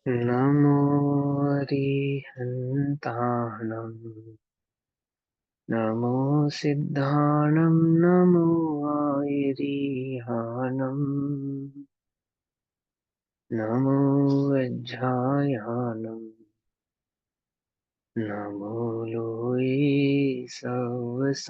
नमो अरिहन्ताणम् नमो सिद्धाणं नमो आयरिहाणम् नमो वज्रायाणम् नमो लोये सवसाहुनम्।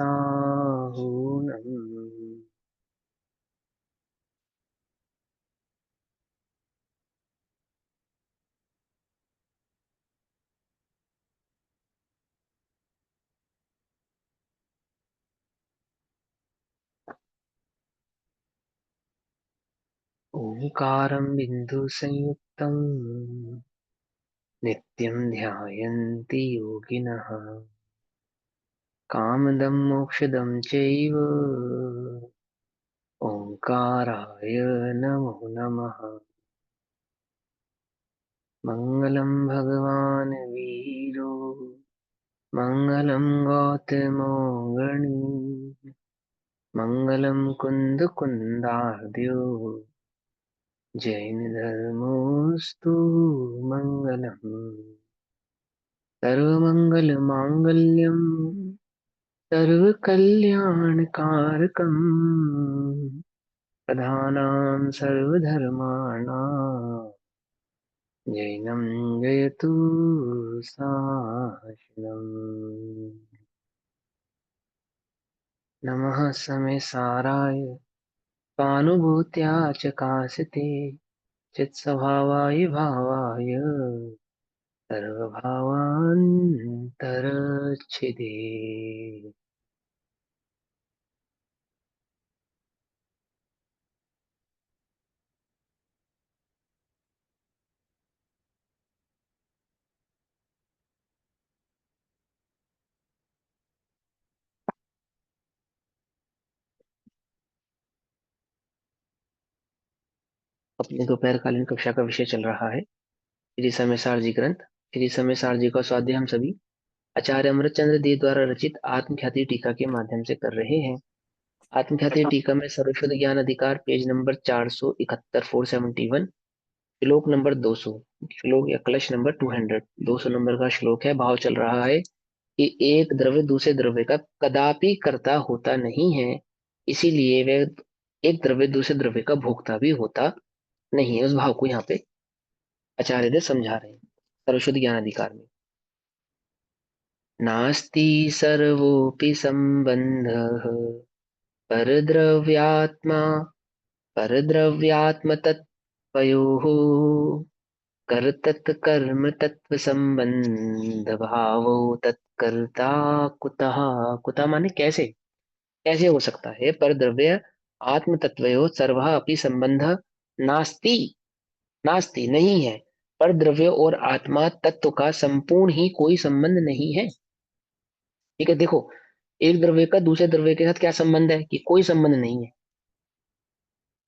ओंकारं बिन्दुसंयुक्तं नित्यं ध्यायन्ति योगिनः कामदं मोक्षदं चैव ओंकाराय नमो नमः। मङ्गलं भगवान् वीरो मङ्गलं गौतमो गणी मङ्गलं कुन्दकुन्दाद्यो जैनधर्मोऽस्तु मङ्गलम्। सर्वमङ्गलमाङ्गल्यं सर्वकल्याणकारकम् प्रधानां सर्वधर्माणां जैनं जयतु शासनम्। नमः समेसाराय स्वानुभूत्या च कासिते चित्स्वभावाय भावाय सर्वभावान्तरच्छिदे। अपने दोपहरकालीन कक्षा का विषय चल रहा है श्री समेसार जी ग्रंथ। श्री समेसार जी का स्वाध्याय हम सभी आचार्य अमृतचंद्र देव द्वारा रचित आत्मख्याति टीका के माध्यम से कर रहे हैं। आत्मख्याति टीका में सर्वश्रुत ज्ञान अधिकार पेज नंबर 471 471 श्लोक नंबर 200, श्लोक या कलश नंबर 200, 200 नंबर का श्लोक है। भाव चल रहा है कि एक द्रव्य दूसरे द्रव्य का कदापि कर्ता होता नहीं है, इसीलिए वह एक द्रव्य दूसरे द्रव्य का भोक्ता भी होता नहीं है। उस भाव को यहाँ पे आचार्य देव समझा रहे हैं सर्वश्रुत ज्ञान अधिकार में। नास्ति सर्वोऽपि सम्बन्धः परद्रव्यात्मा परद्रव्यात्मतत्त्वयोः कर्तृत्व तत्व संबंध भावो तत्कर्ता कुतः। कुतः माने कैसे, कैसे हो सकता है। पर द्रव्य आत्म तत्वयो सर्वः अपि संबंध नास्ति, नास्ति नहीं है। पर द्रव्य और आत्मा तत्व का संपूर्ण ही कोई संबंध नहीं है। ठीक है, देखो एक द्रव्य का दूसरे द्रव्य के साथ क्या संबंध है कि कोई संबंध नहीं है।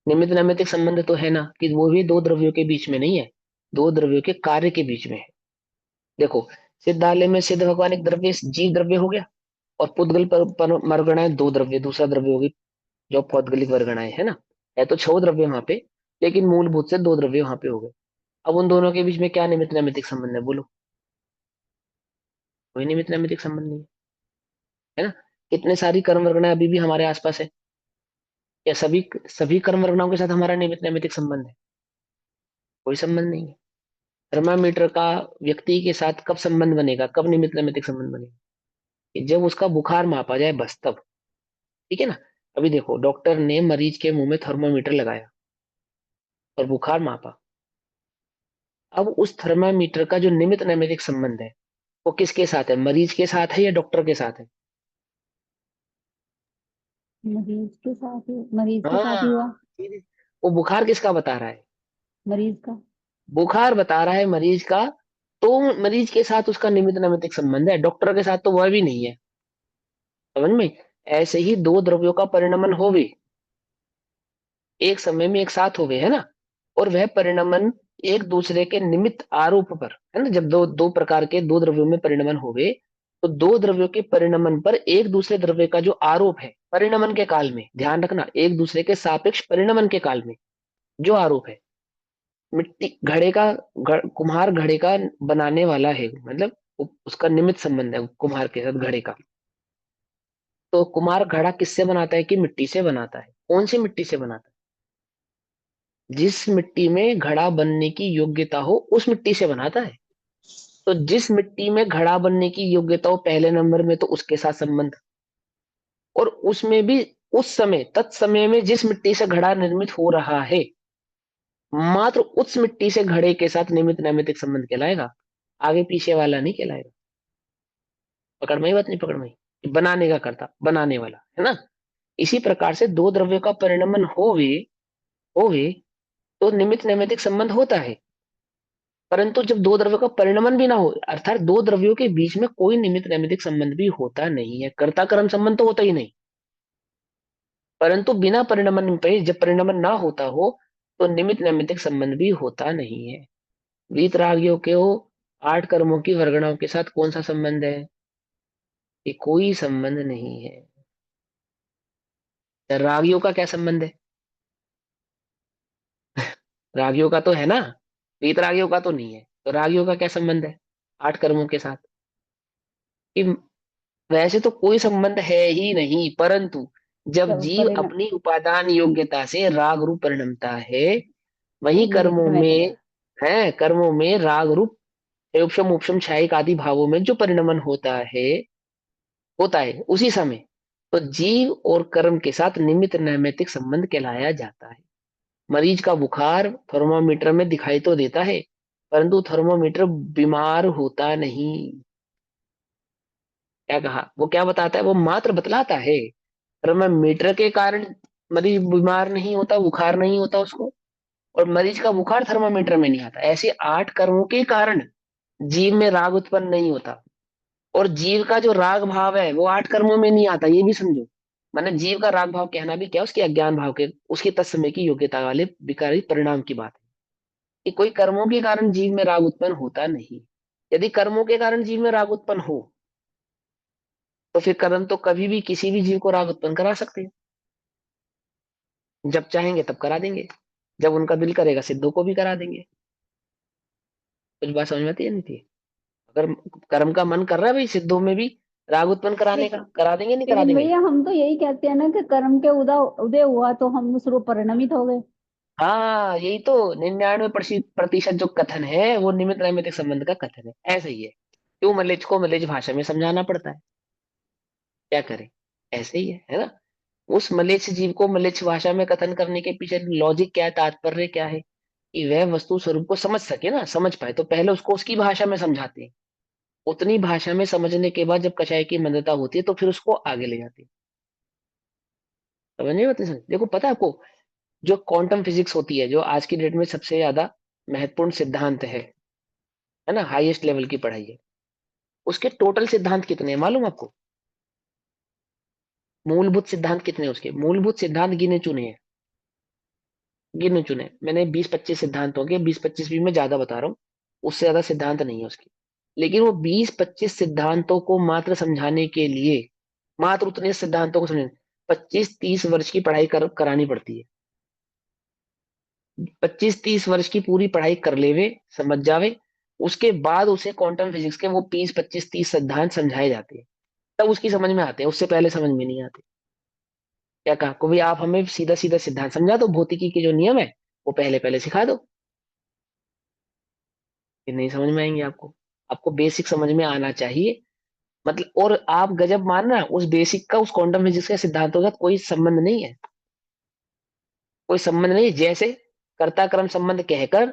निमित्त नैमित्तिक संबंध तो है ना, कि वो भी दो द्रव्यों के बीच में नहीं है, दो द्रव्यों के कार्य के बीच में है। देखो सिद्धालय में सिद्ध भगवान एक द्रव्य जीव द्रव्य हो गया, और पुद्गल पर मरगणाएं दो द्रव्य दूसरा द्रव्य होगी, जो पौद्गलिक वर्गणाएं है ना। है तो छह द्रव्य वहां पे, लेकिन मूलभूत से दो द्रव्य वहां पे हो गए। अब उन दोनों के बीच में क्या निमित्त नैमित्तिक संबंध है, बोलो। कोई निमित्त नैमित्तिक संबंध नहीं है ना। कितने सारी कर्म वर्गणाएं अभी भी हमारे आसपास है, या सभी सभी कर्म वर्गणाओं के साथ हमारा निमित्त नैमित्तिक संबंध है? कोई संबंध नहीं है। थर्मामीटर का व्यक्ति के साथ कब संबंध बनेगा, कब निमित्त नैमित्तिक संबंध बनेगा, कि जब उसका बुखार मापा जाए, बस तब। ठीक है ना। अभी देखो डॉक्टर ने मरीज के मुंह में थर्मामीटर लगाया और बुखार मापा। अब उस थर्मामीटर का जो निमित्त नैमित्तिक संबंध है वो किसके साथ है, मरीज के साथ है या डॉक्टर के साथ है? मरीज के साथ ही हाँ, हुआ। वो बुखार किसका बता रहा है? मरीज का। बुखार बता रहा है मरीज का, तो मरीज के साथ उसका निमित्त नैमित्तिक संबंध है, डॉक्टर के साथ तो वह भी नहीं है। समझ में। ऐसे ही दो द्रव्यों का परिणमन होवे, एक समय में एक साथ हो गए है ना, और वह परिणमन एक दूसरे के निमित्त आरोप पर है ना। जब दो दो प्रकार के दो द्रव्यों में परिणमन हो गए, तो दो द्रव्यों के परिणमन पर एक दूसरे द्रव्य का जो आरोप है परिणमन के काल में, ध्यान रखना, एक दूसरे के सापेक्ष परिणमन के काल में जो आरोप है, मिट्टी घड़े का, कुम्हार घड़े का बनाने वाला है, मतलब उसका निमित्त संबंध है कुम्हार के साथ घड़े का। तो कुम्हार घड़ा किससे बनाता है कि मिट्टी से बनाता है। कौन सी मिट्टी से बनाता है? जिस मिट्टी में घड़ा बनने की योग्यता हो उस मिट्टी से बनाता है। तो जिस मिट्टी में घड़ा बनने की योग्यता हो पहले नंबर में, तो उसके साथ संबंध। और उसमें भी उस समय तत्समय में जिस मिट्टी से घड़ा निर्मित हो रहा है, मात्र उस मिट्टी से घड़े के साथ निमित्त नैमित्तिक संबंध कहलाएगा। आगे पीछे वाला नहीं कहलाएगा। पकड़ में ही बात नहीं, पकड़ में ही। बनाने का करता, बनाने वाला है ना। इसी प्रकार से दो द्रव्यों का परिणमन होवे तो निमित्त नैमित्तिक संबंध होता है। परंतु जब दो द्रव्यों का परिणमन भी ना हो, अर्थात दो द्रव्यों के बीच में कोई निमित्त नैमित्तिक संबंध भी होता नहीं है, कर्ता कर्म संबंध तो होता ही नहीं। परंतु बिना परिणमन पे जब परिणमन ना होता हो, तो निमित्त नैमित्तिक संबंध भी होता नहीं है। वीतरागियों के हो 8 कर्मों की वर्गणाओं के साथ कौन सा संबंध है? ये कोई संबंध नहीं है। रागियों का क्या संबंध है? रागियों का तो है ना, वीतरागियों का तो नहीं है। तो रागियों का क्या संबंध है 8 कर्मों के साथ? कि वैसे तो कोई संबंध है ही नहीं, परंतु जब जब जीव परिणाम अपनी उपादान योग्यता से राग रूप परिणमता है, वो वही निमित्त कर्मों नैमित्तिक में है। है, कर्मों में राग रूप उपशम उपशम छायिक आदि भावों में जो परिणमन होता है उसी समय, तो जीव और कर्म के साथ निमित्त नैमित्तिक संबंध कहलाया जाता है। मरीज का बुखार थर्मोमीटर में दिखाई तो देता है, परंतु थर्मोमीटर बीमार होता नहीं। क्या कहा? वो क्या बताता है? वो मात्र बतलाता है। थर्मामीटर के कारण मरीज बीमार नहीं होता, बुखार नहीं होता उसको। और मरीज का बुखार थर्मामीटर में नहीं आता। ऐसे 8 कर्मों के कारण जीव में राग उत्पन्न नहीं होता। और जीव का जो राग भाव है वो 8 कर्मों में नहीं आता, ये भी समझो। माने जीव का राग भाव कहना भी क्या, उसके अज्ञान भाव के, उसके तत्समय की योग्यता वाले विकारी परिणाम की बात है। कि कोई कर्मों के कारण जीव में राग उत्पन्न होता नहीं। यदि कर्मों के कारण जीव में राग उत्पन्न हो, तो फिर कर्म तो कभी भी किसी भी जीव को राग उत्पन्न करा सकते हैं। जब चाहेंगे तब करा देंगे, जब उनका दिल करेगा सिद्धों को भी करा देंगे। कुछ बात समझ में आती है नहीं थी? अगर कर्म का मन कर रहा है भाई, सिद्धों में भी राग उत्पन्न कराने का, लेकिन करा देंगे नहीं करा लेकिन देंगे? भैया हम तो यही कहते हैं ना कि कर्म के उदय हुआ तो हम उस रूप परिणमित हो गए। हाँ, यही तो 99% जो कथन है वो निमित्त नैमित्तिक संबंध का कथन है। ऐसा ही है। क्यों मलेच्छ को मलेच्छ भाषा में समझाना पड़ता है? क्या करें? ऐसे ही है ना। उस मलेच्छ जीव को मलेच्छ भाषा में कथन करने के पीछे लॉजिक क्या है, तात्पर्य क्या है? कि वह वस्तु स्वरूप को समझ सके ना, समझ पाए, तो पहले उसको उसकी भाषा में समझाते हैं। उतनी भाषा में समझने के बाद जब कषाय की मंदता होती है तो फिर उसको आगे ले जाते हैं। समझ नहीं होती? देखो पता है आपको, जो क्वांटम फिजिक्स होती है, जो आज की डेट में सबसे ज्यादा महत्वपूर्ण सिद्धांत है ना, हाईएस्ट लेवल की पढ़ाई है, उसके टोटल सिद्धांत कितने हैं मालूम आपको? मूलभूत सिद्धांत कितने हैं उसके? मूलभूत सिद्धांत गिने चुने हैं। गिने चुने मैंने 20-25 सिद्धांत होंगे, 20-25 भी मैं ज्यादा बता रहा हूँ। उससे ज्यादा सिद्धांत नहीं है उसके। लेकिन वो 20-25 सिद्धांतों को मात्र समझाने के लिए, मात्र उतने सिद्धांतों को समझने 25-30 वर्ष की पढ़ाई करानी पड़ती है। 25-30 वर्ष की पूरी पढ़ाई कर लेवे, समझ जावे, उसके बाद उसे क्वांटम फिजिक्स के वो 20-25-30 सिद्धांत समझाए जाते हैं। तब उसकी समझ में आते हैं, उससे पहले समझ में नहीं आते। क्या कहा को भी, आप हमें सीधा सीधा सिद्धांत समझा दो, भौतिकी के जो नियम है वो पहले पहले सिखा दो, फिर नहीं समझ में आएंगे आपको। आपको बेसिक समझ में आना चाहिए। मतलब, और आप गजब मानना, उस बेसिक का उस क्वांटम फिजिक्स के सिद्धांतों के साथ कोई संबंध नहीं है। कोई संबंध नहीं। जैसे कर्ता कर्म संबंध कहकर,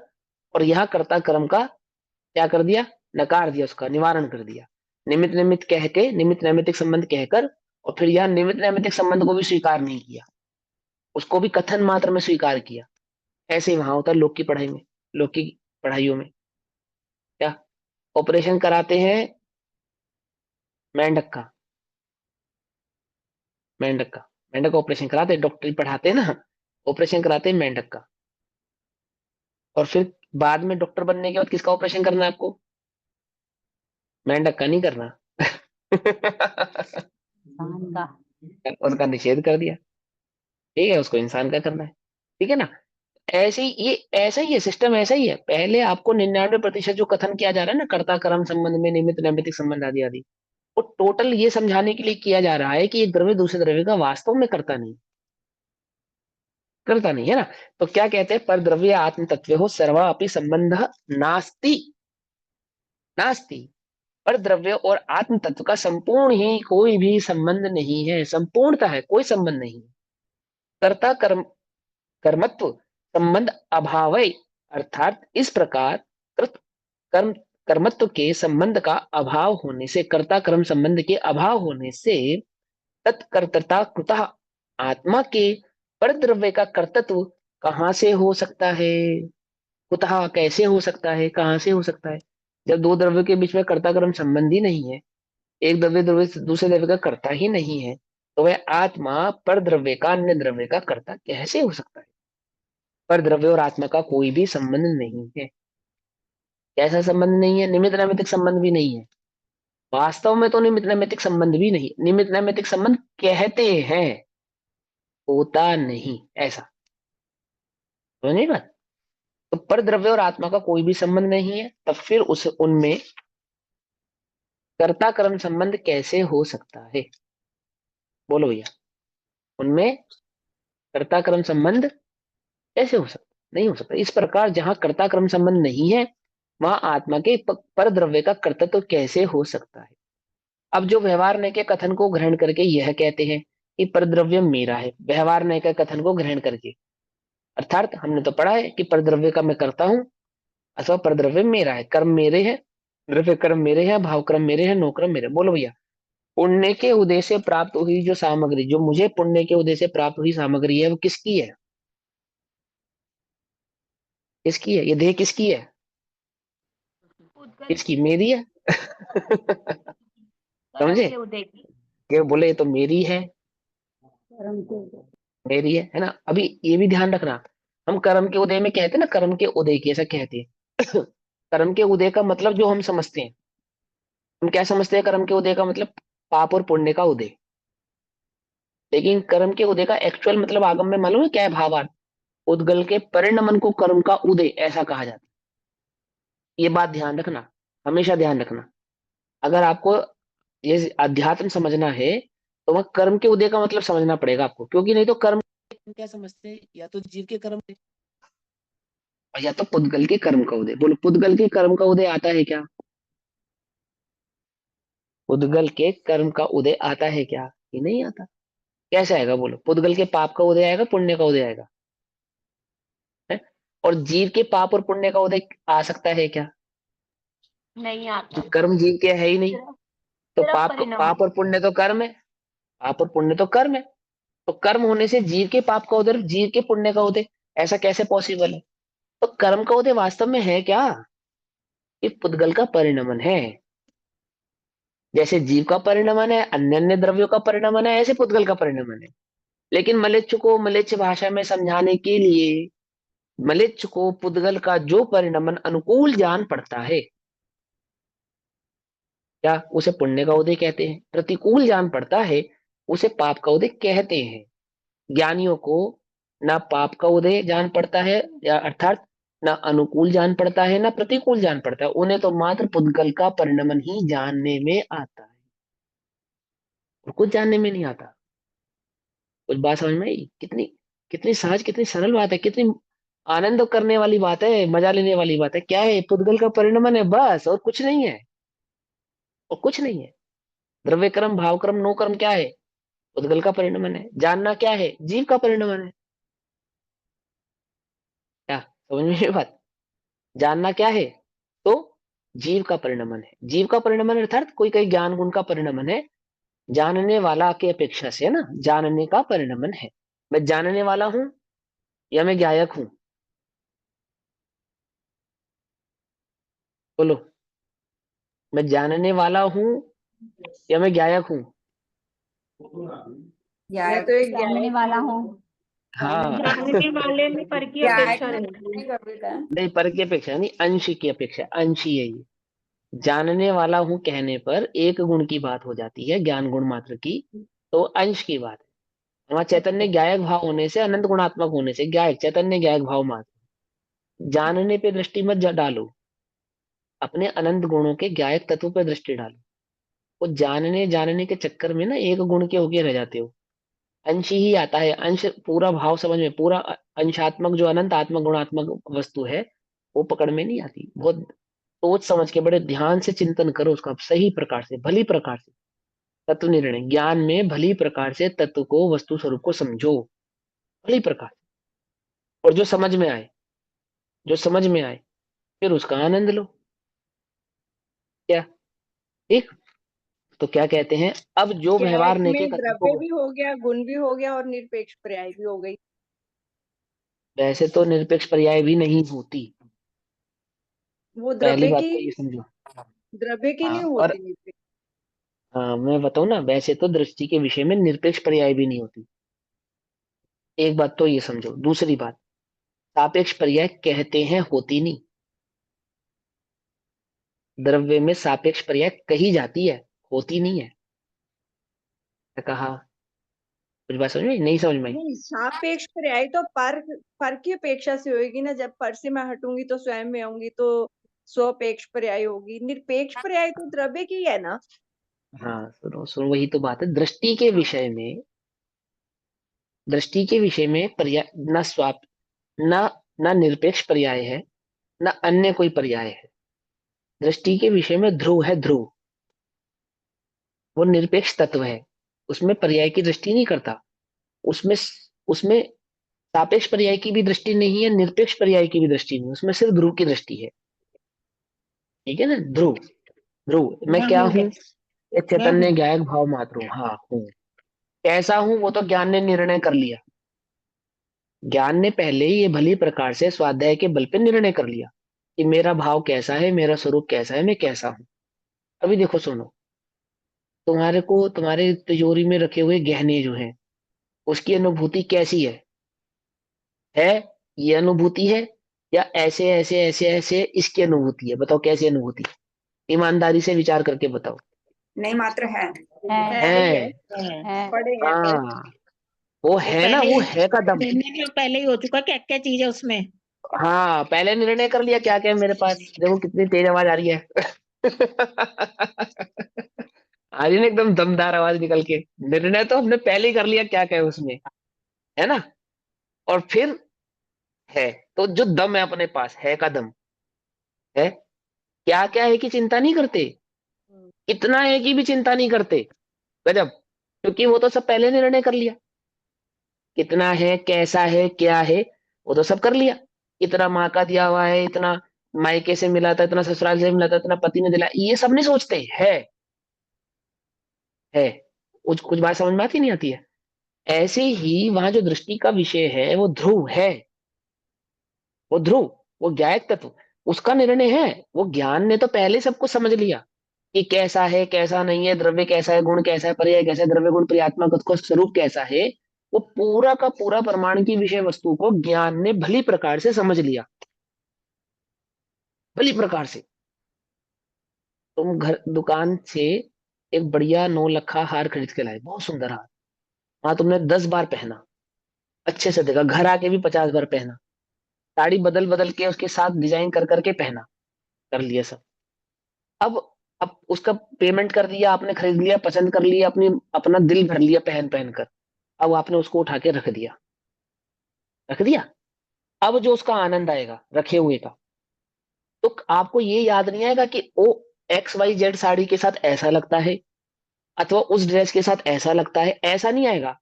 और यहाँ कर्ता कर्म का क्या कर दिया, नकार दिया, उसका निवारण कर दिया। निमित्त निमित्त कह के, निमित्त नैमित्तिक संबंध कहकर, और फिर यहाँ निमित्त नैमित्तिक संबंध को भी स्वीकार नहीं किया, उसको भी कथन मात्र में स्वीकार किया। ऐसे ही वहां होता है लोक की पढ़ाई में, लोक की पढ़ाइयों में। क्या ऑपरेशन कराते हैं? मेंढक का, मेंढक का, मेंढक का ऑपरेशन कराते हैं, डॉक्टरी पढ़ाते हैं ना, ऑपरेशन कराते हैं मेंढक का। और फिर बाद में डॉक्टर बनने के बाद किसका ऑपरेशन करना है आपको? मेंढक का नहीं करना। इंसान का। उसका निषेध कर दिया। ठीक है, उसको इंसान का करना है। ठीक है ना। ऐसे ही ये, ऐसा ही है सिस्टम, ऐसा ही है। पहले आपको 99% जो कथन किया जा रहा है ना कर्ता कर्म संबंध में, निमित्त नैमित्तिक संबंध आदि आदि, वो टोटल ये समझाने के लिए किया जा रहा है कि एक द्रव्य दूसरे द्रव्य का वास्तव में करता नहीं, करता नहीं है ना। तो क्या कहते हैं, पर द्रव्य आत्म तत्व हो सर्वा अपनी संबंध नास्ति, नास्ति। पर द्रव्य और आत्म तत्व का संपूर्ण ही कोई भी संबंध नहीं है, संपूर्णता है, कोई संबंध नहीं। कर्ता कर्म कर्मत्व संबंध अभाव, अर्थात इस प्रकार कृत कर्म कर्मत्व के संबंध का अभाव होने से, कर्ता कर्म संबंध के अभाव होने से, तत्कर्तृता कुतः, आत्मा के पर द्रव्य का कर्तृत्व कहाँ से हो सकता है, कुतः कैसे हो सकता है, कहाँ से हो सकता है। जब दो द्रव्य के बीच में कर्ता कर्म संबंध ही नहीं है, एक द्रव्य द्रव्य से दूसरे द्रव्य का कर्ता ही नहीं है, तो वह आत्मा पर द्रव्य का अन्य द्रव्य का कर्ता कैसे हो सकता है। पर द्रव्य और आत्मा का कोई भी संबंध नहीं है। कैसा संबंध नहीं है, निमित्त नैमित्तिक संबंध भी नहीं है। वास्तव में तो निमित्त नैमित्तिक संबंध भी नहीं, निमित्त नैमित्तिक संबंध कहते हैं, होता नहीं ऐसा। समझ नहीं बात। तो पर द्रव्य और आत्मा का कोई भी संबंध नहीं है, तब फिर उस उनमें कर्ता कर्म संबंध कैसे हो सकता है। बोलो भैया, उनमें कर्ता कर्म संबंध कैसे हो सकता, नहीं हो सकता। इस प्रकार जहां कर्ता कर्म संबंध नहीं है, वहां आत्मा के पर द्रव्य का कर्तृत्व तो कैसे हो सकता है। अब जो व्यवहार नय के कथन को ग्रहण करके यह कहते हैं कि परद्रव्य मेरा है, व्यवहार नय के कथन को ग्रहण करके, अर्थात हमने तो पढ़ा है कि परद्रव्य का मैं करता हूं, अथवा परद्रव्य मेरा है, कर्म मेरे हैं, द्रव्य कर्म मेरे हैं, भाव कर्म मेरे हैं, नो कर्म मेरे। बोलो भैया, पुण्य के उदय से प्राप्त हुई जो सामग्री, जो मुझे पुण्य के उदय से प्राप्त हुई सामग्री है, वो किसकी है, किसकी है, ये देह किसकी है, उद्गल किसकी, मेरी है। कर्म समझे, के उदय की। कि बोले ये तो मेरी है, कर्म के उदय। मेरी है ना। अभी ये भी ध्यान रखना, हम कर्म के उदय में कहते हैं ना, कर्म के उदय की ऐसा कहते हैं। कर्म के उदय का मतलब जो हम समझते हैं, हम क्या समझते हैं कर्म के उदय का मतलब, पाप और पुण्य का उदय। लेकिन कर्म के उदय का एक्चुअल मतलब आगम में मालूम है क्या है, भावार्थ। उद्गल के परिणमन को कर्म का उदय ऐसा कहा जाता है। ये बात ध्यान रखना, हमेशा ध्यान रखना। अगर आपको ये अध्यात्म समझना है, तो वह कर्म के उदय का मतलब समझना पड़ेगा आपको, क्योंकि नहीं तो कर्म क्या समझते हैं, या तो जीव के कर्म और या तो पुद्गल के कर्म का उदय। बोलो, पुद्गल के कर्म का उदय आता है क्या, पुद्गल के कर्म का उदय आता है क्या, ये नहीं आता। कैसे आएगा बोलो, पुद्गल के पाप का उदय आएगा, पुण्य का उदय आएगा, है? और जीव के पाप और पुण्य का उदय आ सकता है क्या, नहीं जो आता। कर्म जीव के है ही नहीं। सिर्फ तो सिर्फ परिणाम। पाप और पुण्य तो कर्म है, पाप और पुण्य तो कर्म है। तो कर्म होने से जीव के पाप का उदय, जीव के पुण्य का उदय, ऐसा कैसे पॉसिबल है। तो कर्म का उदय वास्तव में है क्या, ये पुद्गल का परिणमन है। जैसे जीव का परिणमन है, अन्य अन्य द्रव्यों का परिणमन है, ऐसे पुद्गल का परिणमन है। लेकिन मलेच्छ को मलेच्छ भाषा में समझाने के लिए, मलेच्छ को पुद्गल का जो परिणमन अनुकूल जान पड़ता है, क्या उसे पुण्य का उदय कहते हैं, प्रतिकूल जान पड़ता है उसे पाप का उदय कहते हैं। ज्ञानियों को ना पाप का उदय जान पड़ता है, या अर्थात ना अनुकूल जान पड़ता है, ना प्रतिकूल जान पड़ता है, उन्हें तो मात्र पुद्गल का परिणमन ही जानने में आता है, और कुछ जानने में नहीं आता। कुछ बात समझ में आई, कितनी कितनी सहज, कितनी सरल बात है, कितनी आनंद करने वाली बात है, मजा लेने वाली बात है। क्या है, पुद्गल का परिणमन है बस, और कुछ नहीं है, और कुछ नहीं है। द्रव्य कर्म भाव कर्म नो कर्म क्या है, पुद्गल का परिणमन है। जानना क्या है, जीव का परिणमन है। क्या समझ में ये बात, जानना क्या है, तो जीव का परिणमन है। जीव का परिणमन अर्थात कोई कोई ज्ञान गुण का परिणमन है, जानने वाला की अपेक्षा से, है ना, जानने का परिणमन है। मैं जानने वाला हूं या मैं ज्ञायक हूं, बोलो, मैं जानने वाला हूं या मैं ज्ञायक हूं। मैं तो एक जानने वाला हूँ। हाँ। जानने वाले में पर की अपेक्षा रहती है। कभी का नहीं, पर की अपेक्षा नहीं, अंश की अपेक्षा, अंश ही है ये। जानने वाला हूं कहने पर एक गुण की बात हो जाती है, ज्ञान गुण मात्र की, तो अंश की बात है। वहां चैतन्य ज्ञायक भाव होने से, अनंत गुणात्मक होने से, ज्ञायक चैतन्य ज्ञायक भाव मात्र, जानने पे दृष्टि मत डालो, अपने अनंत गुणों के ज्ञायक तत्व पे दृष्टि डालो। वो जानने जानने के चक्कर में ना एक गुण के होके रह जाते हो। अंश ही आता है, अंश, पूरा भाव समझ में, पूरा अंशात्मक जो अनंत आत्मक गुणात्मक वस्तु है वो पकड़ में नहीं आती। बहुत सोच समझ के बड़े ध्यान से चिंतन करो उसका, सही प्रकार से, भली प्रकार से। तत्व निर्णय ज्ञान में भली प्रकार से तत्व को, वस्तु स्वरूप को समझो, भली प्रकार से। और जो समझ में आए, जो समझ में आए, फिर उसका आनंद लो। क्या? ठीक। तो क्या कहते हैं, अब जो ज्ञायक व्यवहार नेके में कथन द्रव्य को, भी हो गया, गुण भी हो गया और निरपेक्ष पर्याय भी हो गई। वैसे तो निरपेक्ष पर्याय भी नहीं होती, वो पहली बात तो ये समझो। द्रव्य की हाँ, नहीं और होती निरपेक्ष। हाँ, मैं बताऊं ना, वैसे तो दृष्टि के विषय में निरपेक्ष पर्याय भी नहीं होती। एक बात तो ये समझो। दूसरी बात, सापेक्ष पर्याय कहते हैं, होती नहीं। द्रव्य में सापेक्ष पर्याय कही जाती है, होती नहीं है। क्या कहा? कुछ बात समझ में नहीं समझ में आई? नहीं, सापेक्ष पर्याय तो पर पर की अपेक्षा से होगी ना। जब पर से मैं हटूंगी तो स्वयं में आऊंगी, तो स्वपेक्ष पर्याय होगी। निरपेक्ष पर्याय तो द्रव्य की है ना। हाँ, सुनो सुनो, वही तो बात है। दृष्टि के विषय में, दृष्टि के विषय में पर्याय न स्वाप, न न निरपेक्ष पर्याय है, न अन्य कोई पर्याय है। दृष्टि के विषय में ध्रुव है, ध्रुव। वो निरपेक्ष तत्व है, उसमें पर्याय की दृष्टि नहीं करता। उसमें उसमें सापेक्ष पर्याय की भी दृष्टि नहीं है, निरपेक्ष पर्याय की भी दृष्टि नहीं, उसमें सिर्फ ध्रुव की दृष्टि है। ठीक है ना? ध्रुव, ध्रुव मैं मैं क्या हूँ, हूँ? एक मैं चैतन्य हूँ। ज्ञायक भाव मात्र हूँ। हाँ हूँ। कैसा हूँ वो तो ज्ञान ने निर्णय कर लिया। ज्ञान ने पहले ही ये भली प्रकार से स्वाध्याय के बल पे निर्णय कर लिया कि मेरा भाव कैसा है, मेरा स्वरूप कैसा है, मैं कैसा हूँ। अभी देखो, सुनो, तुम्हारे को तुम्हारे तिजोरी में रखे हुए गहने जो हैं, उसकी अनुभूति कैसी है? ये अनुभूति है, या ऐसे ऐसे ऐसे ऐसे इसकी अनुभूति है? बताओ कैसी अनुभूति है? ईमानदारी से विचार करके बताओ। नहीं, मात्र है। है। है ही है। है। है। पढ़े हैं पर। हाँ, वो वो है ना, पहले वो ही है का दम। निर्णय जो पहले ही हो चुका, क्या क्या चीज है उसमें। हाँ, पहले निर्णय कर लिया क्या क्या है मेरे पास। देखो कितनी तेज आवाज आ रही है। आ रही है ना, एकदम दमदार आवाज निकल के। निर्णय तो हमने पहले ही कर लिया क्या क्या है उसमें, है ना? और फिर है, तो जो दम है अपने पास, है का दम है। क्या क्या है कि चिंता नहीं करते, इतना है कि भी चिंता नहीं करते। गजब। क्योंकि वो तो सब पहले निर्णय कर लिया। कितना है, कैसा है, क्या है, वो तो सब कर लिया। इतना माँ का दिया हुआ है, इतना मायके से मिला था, इतना ससुराल से मिला था, इतना पति ने दिला, ये सब नहीं सोचते। है। कुछ कुछ बात समझ में आती नहीं आती है? ऐसे ही वहां जो दृष्टि का विषय है वो ध्रुव है। वो ध्रुव, वो ज्ञायक तत्व, उसका निर्णय है। वो ज्ञान ने तो पहले सब कुछ समझ लिया कि कैसा है, कैसा नहीं है, द्रव्य कैसा है, गुण कैसा है, पर्याय कैसा है, द्रव्य गुण पर्यात्मक का स्वरूप कैसा है। वो पूरा का पूरा प्रमाण की विषय वस्तु को ज्ञान ने भली प्रकार से समझ लिया, भली प्रकार से। तुम घर दुकान से एक बढ़िया 9 लखा हार खरीद के लाए, बहुत सुंदर हार। हाँ, तुमने 10 बार पहना, अच्छे से देखा, घर आके भी 50 बार पहना, साड़ी बदल बदल के उसके साथ डिजाइन कर करके पहना, कर लिया सब। अब अब उसका पेमेंट कर दिया आपने, खरीद लिया, पसंद कर लिया, अपनी अपना दिल भर लिया पहन पहन कर। अब आपने उसको उठा के रख दिया, रख दिया। अब जो उसका आनंद आएगा रखे हुए का, तो आपको ये याद नहीं आएगा कि ओ XYZ साड़ी के साथ ऐसा लगता है, अथवा उस ड्रेस के साथ ऐसा लगता है, ऐसा नहीं आएगा।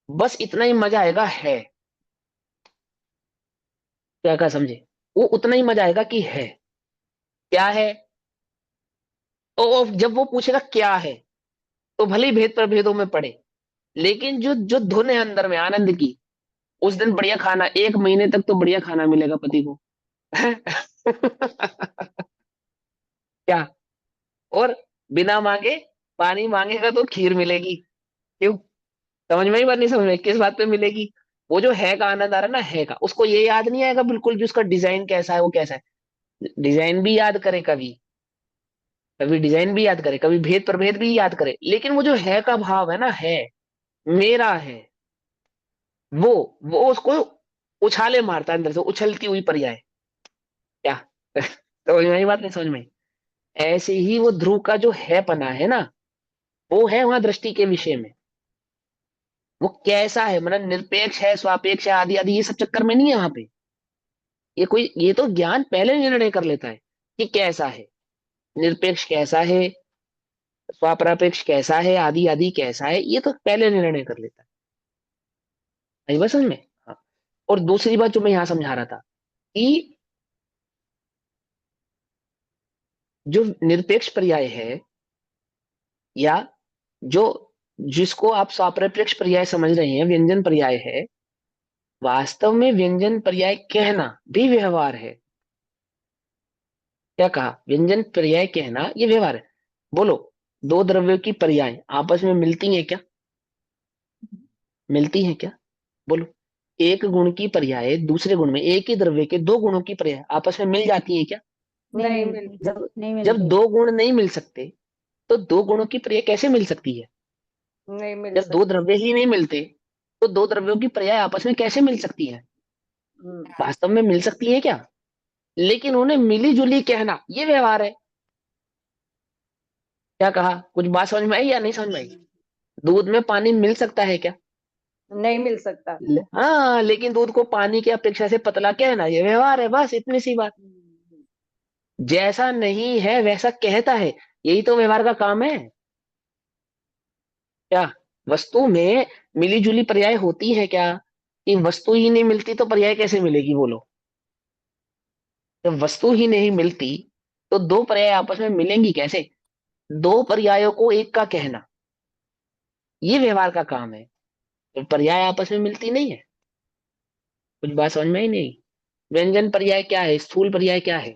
बस इतना ही मजा आएगा, है। क्या क्या समझे? वो उतना ही मजा आएगा कि है। क्या है? तो जब वो पूछेगा क्या है, तो भले ही भेद प्रभेदों में पड़े, लेकिन जो जो धुन है अंदर में आनंद की, उस दिन बढ़िया खाना, 1 महीने तक तो बढ़िया खाना मिलेगा पति को। क्या? और बिना मांगे, पानी मांगेगा तो खीर मिलेगी। क्यों? समझ में ही बात नहीं? समझ में किस बात पे मिलेगी? वो जो है का आनंद आ रहा है ना, है का, उसको ये याद नहीं आएगा बिल्कुल भी उसका डिजाइन कैसा है, वो कैसा है। डिजाइन भी याद करे कभी, कभी डिजाइन भी याद करे, कभी भेद प्रभेद भी याद करे, लेकिन वो जो है का भाव है ना, है, मेरा है, वो उसको उछाले मारता है अंदर से, उछलती हुई पर्याय। क्या समझ में आई बात, नहीं समझ में आई? ऐसे ही वो ध्रुव का जो है पना है ना, वो है वहां दृष्टि के विषय में। वो कैसा है, मतलब निरपेक्ष है, स्वापेक्ष है, आदि आदि, ये सब चक्कर में नहीं है वहां पे। ये तो ज्ञान पहले निर्णय कर लेता है कि कैसा है, निरपेक्ष कैसा है, स्वापरापेक्ष कैसा है, आदि आदि कैसा है, ये तो पहले निर्णय कर लेता है। आई बात समझ में? हाँ। और दूसरी बात जो मैं यहां समझा रहा था कि जो निरपेक्ष पर्याय है, या जो जिसको आप स्वाप्रत्यक्ष पर्याय समझ रहे हैं, व्यंजन पर्याय है, वास्तव में व्यंजन पर्याय कहना भी व्यवहार है। क्या कहा? व्यंजन पर्याय कहना ये व्यवहार है। बोलो, दो द्रव्यों की पर्याय आपस में मिलती हैं क्या? मिलती हैं क्या? बोलो। एक गुण की पर्याय दूसरे गुण में, एक ही द्रव्य के दो गुणों की पर्याय आपस में मिल जाती है क्या? नहीं नहीं मिलती। मिलती, जब नहीं जब मिलती। दो गुण नहीं मिल सकते, तो दो गुणों की पर्याय कैसे मिल सकती है? नहीं मिल जब दो सकती। द्रव्य ही नहीं मिलते, तो दो द्रव्यों की पर्याय आपस में कैसे मिल सकती है? वास्तव में मिल सकती है क्या? लेकिन उन्हें मिली जुली कहना ये व्यवहार है। क्या कहा? कुछ बात समझ में आई या नहीं समझ में आई? दूध में पानी मिल सकता है क्या? नहीं मिल सकता। हाँ, लेकिन दूध को पानी की अपेक्षा से पतला कहना ये व्यवहार है, बस इतनी सी बात। जैसा नहीं है वैसा कहता है, यही तो व्यवहार का काम है। क्या वस्तु में मिली जुली पर्याय होती है क्या? कि वस्तु ही नहीं मिलती तो पर्याय कैसे मिलेगी? बोलो। जब वस्तु ही नहीं मिलती, तो दो पर्याय आपस में मिलेंगी कैसे? दो पर्यायों को एक का कहना, ये व्यवहार का काम है। तो पर्याय आपस में मिलती नहीं है। कुछ बात समझ में ही नहीं। व्यंजन पर्याय क्या है, स्थूल पर्याय क्या है?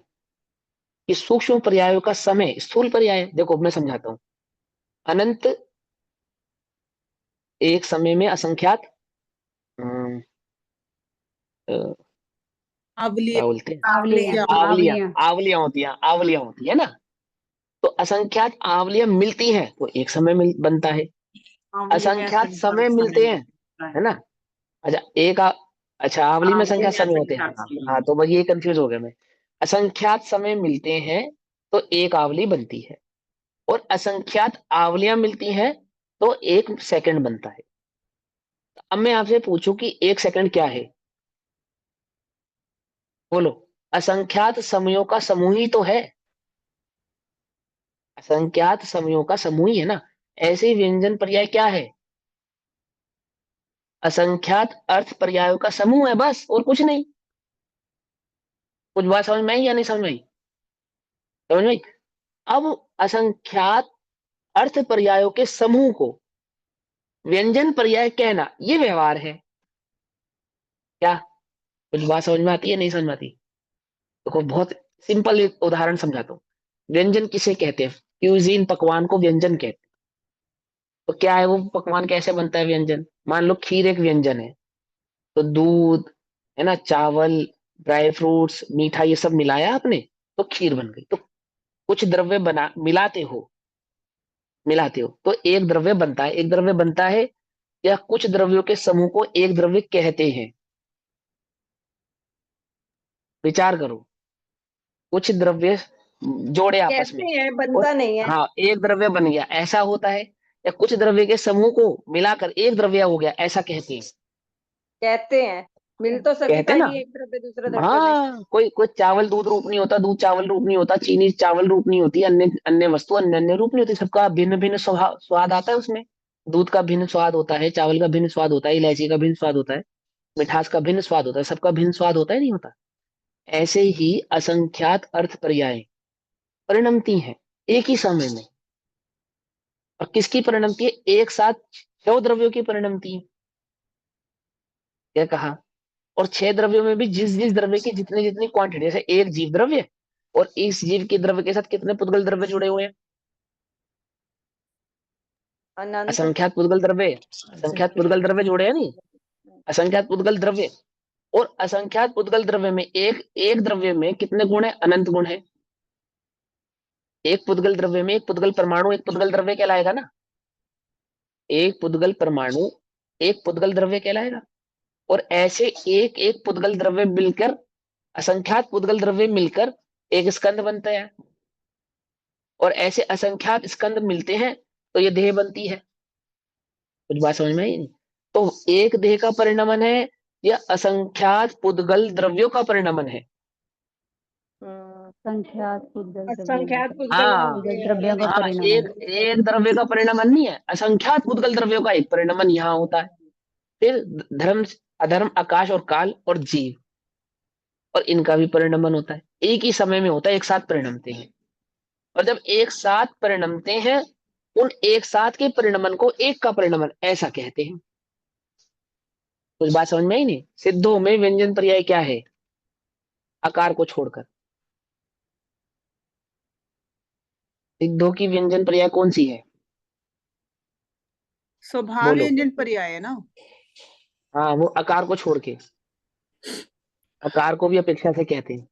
कि सूक्ष्म पर्यायों का समय स्थूल पर्याय है। देखो मैं समझाता हूं। अनंत, एक समय में असंख्यात, अम, अ, अवलिया क्या बोलते हैं, आवलियां, आवलियां, आवलियां। आवलियां होती है ना। तो असंख्यात आवलियां मिलती हैं तो एक समय बनता है। अवली में असंख्यात असंख्यात समय समय मिलते हैं, होता है है। ना। अच्छा अच्छा, आवली में अवली असंख्यात में समय होते हैं, असंख्यात हाँ समय हाँ, तो बस ये कंफ्यूज हो गया मैं। असंख्यात समय मिलते हैं तो एक आवली बनती है, और असंख्यात आवलियां मिलती हैं तो एक सेकंड बनता है। अब मैं आपसे पूछूं कि एक सेकंड क्या है? बोलो। असंख्यात समयों का समूह ही तो है। असंख्यात समयों का समूह ही है ना। ऐसे ही व्यंजन पर्याय क्या है? असंख्यात अर्थ पर्यायों का समूह है, बस और कुछ नहीं। कुछ बात समझ में आई या नहीं समझ में आई? समझ में आई? अब असंख्यात अर्थ पर्यायों के समूह को व्यंजन पर्याय कहना ये व्यवहार है। क्या कुछ बात समझ में आती है, नहीं समझ में आती? देखो बहुत सिंपल एक उदाहरण समझाता हूँ। व्यंजन किसे कहते हैं? क्यूजीन, पकवान को व्यंजन कहते हैं। तो क्या है वो पकवान, कैसे बनता है व्यंजन? मान लो खीर एक व्यंजन है, तो दूध, है ना, चावल, ड्राई फ्रूट्स, मीठा, ये सब मिलाया आपने तो खीर बन गई। तो कुछ द्रव्य बना मिलाते हो तो एक द्रव्य बनता है, एक द्रव्य बनता है, या कुछ द्रव्यों के समूह को एक द्रव्य कहते हैं? विचार करो। कुछ द्रव्य जोड़े आपस में, कहते हैं, और बनता नहीं है। हाँ एक द्रव्य बन गया, ऐसा होता है? या कुछ द्रव्य के समूह को मिलाकर एक द्रव्य हो गया, ऐसा कहते हैं? कहते हैं, मिल तो कहते सकता हैं ना। ही एक द्रव्य दूसरा द्रव्य में। हाँ, कोई कोई चावल दूध रूप नहीं होता, दूध चावल रूप नहीं होता, चीनी चावल रूप नहीं होती, अन्य अन्य वस्तु अन्य अन्य रूप नहीं होती, सबका भिन्न भिन्न स्वभाव स्वाद आता है उसमें। दूध का भिन्न स्वाद होता है, चावल का भिन्न स्वाद होता है, इलायची का भिन्न स्वाद होता है, मिठास का भिन्न स्वाद होता है, सबका भिन्न स्वाद होता है, नहीं होता? ऐसे ही असंख्यात अर्थ पर्याय परिणमती हैं एक ही समय में। और किसकी परिणमती है? एक साथ छह द्रव्यों की परिणमती है। क्या कहा? और छह द्रव्यों में भी जिस जिस द्रव्य की जितनी जितनी क्वांटिटी, जैसे एक जीव द्रव्य, और इस जीव के द्रव्य के साथ कितने पुद्गल द्रव्य जुड़े हुए हैं? अनंत। असंख्यात पुद्गल द्रव्य, असंख्यात पुद्गल द्रव्य जुड़े हैं नहीं? असंख्यात पुद्गल द्रव्य, और असंख्यात पुद्गल द्रव्य में एक एक द्रव्य में कितने गुण है? अनंत गुण है। एक पुद्गल द्रव्य में एक पुद्गल परमाणु एक पुद्गल द्रव्य कहलाएगा ना। एक पुद्गल परमाणु एक पुद्गल द्रव्य कहलाएगा। और ऐसे एक एक पुद्गल द्रव्य मिलकर, असंख्यात पुद्गल द्रव्य मिलकर एक स्कंद बनता है, और ऐसे असंख्यात स्कंद मिलते हैं तो ये देह बनती है। कुछ बात समझ में आई नहीं? तो एक देह का परिणमन है या असंख्यात पुद्गल द्रव्यों का परिणमन है? संख्यात पुद्गल असंख्यात हाँ द्रव्यों का हाँ, परिणाम। एक द्रव्य का परिणमन नहीं है, असंख्यात पुद्गल द्रव्यों का एक परिणमन यहाँ होता है। फिर धर्म, अधर्म, आकाश और काल और जीव, और इनका भी परिणमन होता है, एक ही समय में होता है, एक साथ परिणमते हैं। और जब एक साथ परिणमते हैं, उन एक साथ के परिणमन को एक का परिणमन ऐसा कहते हैं। कुछ बात समझ में आई नहीं? सिद्धों में व्यंजन पर्याय क्या है आकार को छोड़कर? सिद्धों की व्यंजन पर्याय कौन सी है? स्वभाव बोलो। व्यंजन पर्याय है ना। हाँ, वो आकार को छोड़ के, आकार को भी अपेक्षा से कहते हैं।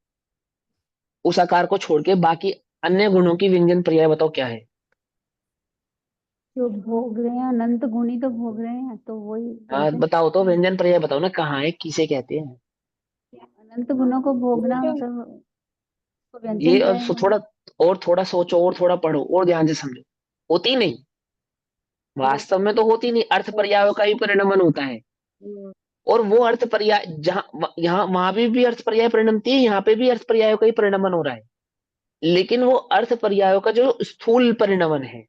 उस आकार को छोड़ के बाकी अन्य गुणों की व्यंजन पर्याय बताओ क्या है? जो भोग रहे हैं अनंत गुणी तो भोग रहे हैं, तो वही हाँ व्यंजन। बताओ तो, व्यंजन पर्याय बताओ ना, कहाँ है, किसे कहते हैं? अनंत गुणों को भोगना मतलब उसको व्यंजन ये अब कहेंगे। थोड़ा और थोड़ा सोचो और थोड़ा पढ़ो और ध्यान से समझो। होती नहीं, वास्तव में तो होती नहीं, अर्थ पर्यायों का ही परिणमन होता है। और वो अर्थ पर्याय जहाँ यहाँ वहां भी अर्थ पर्याय परिणमती है, यहाँ पे भी अर्थ पर्यायों का ही परिणमन हो रहा है, लेकिन वो अर्थ पर्यायों का जो स्थूल परिणमन है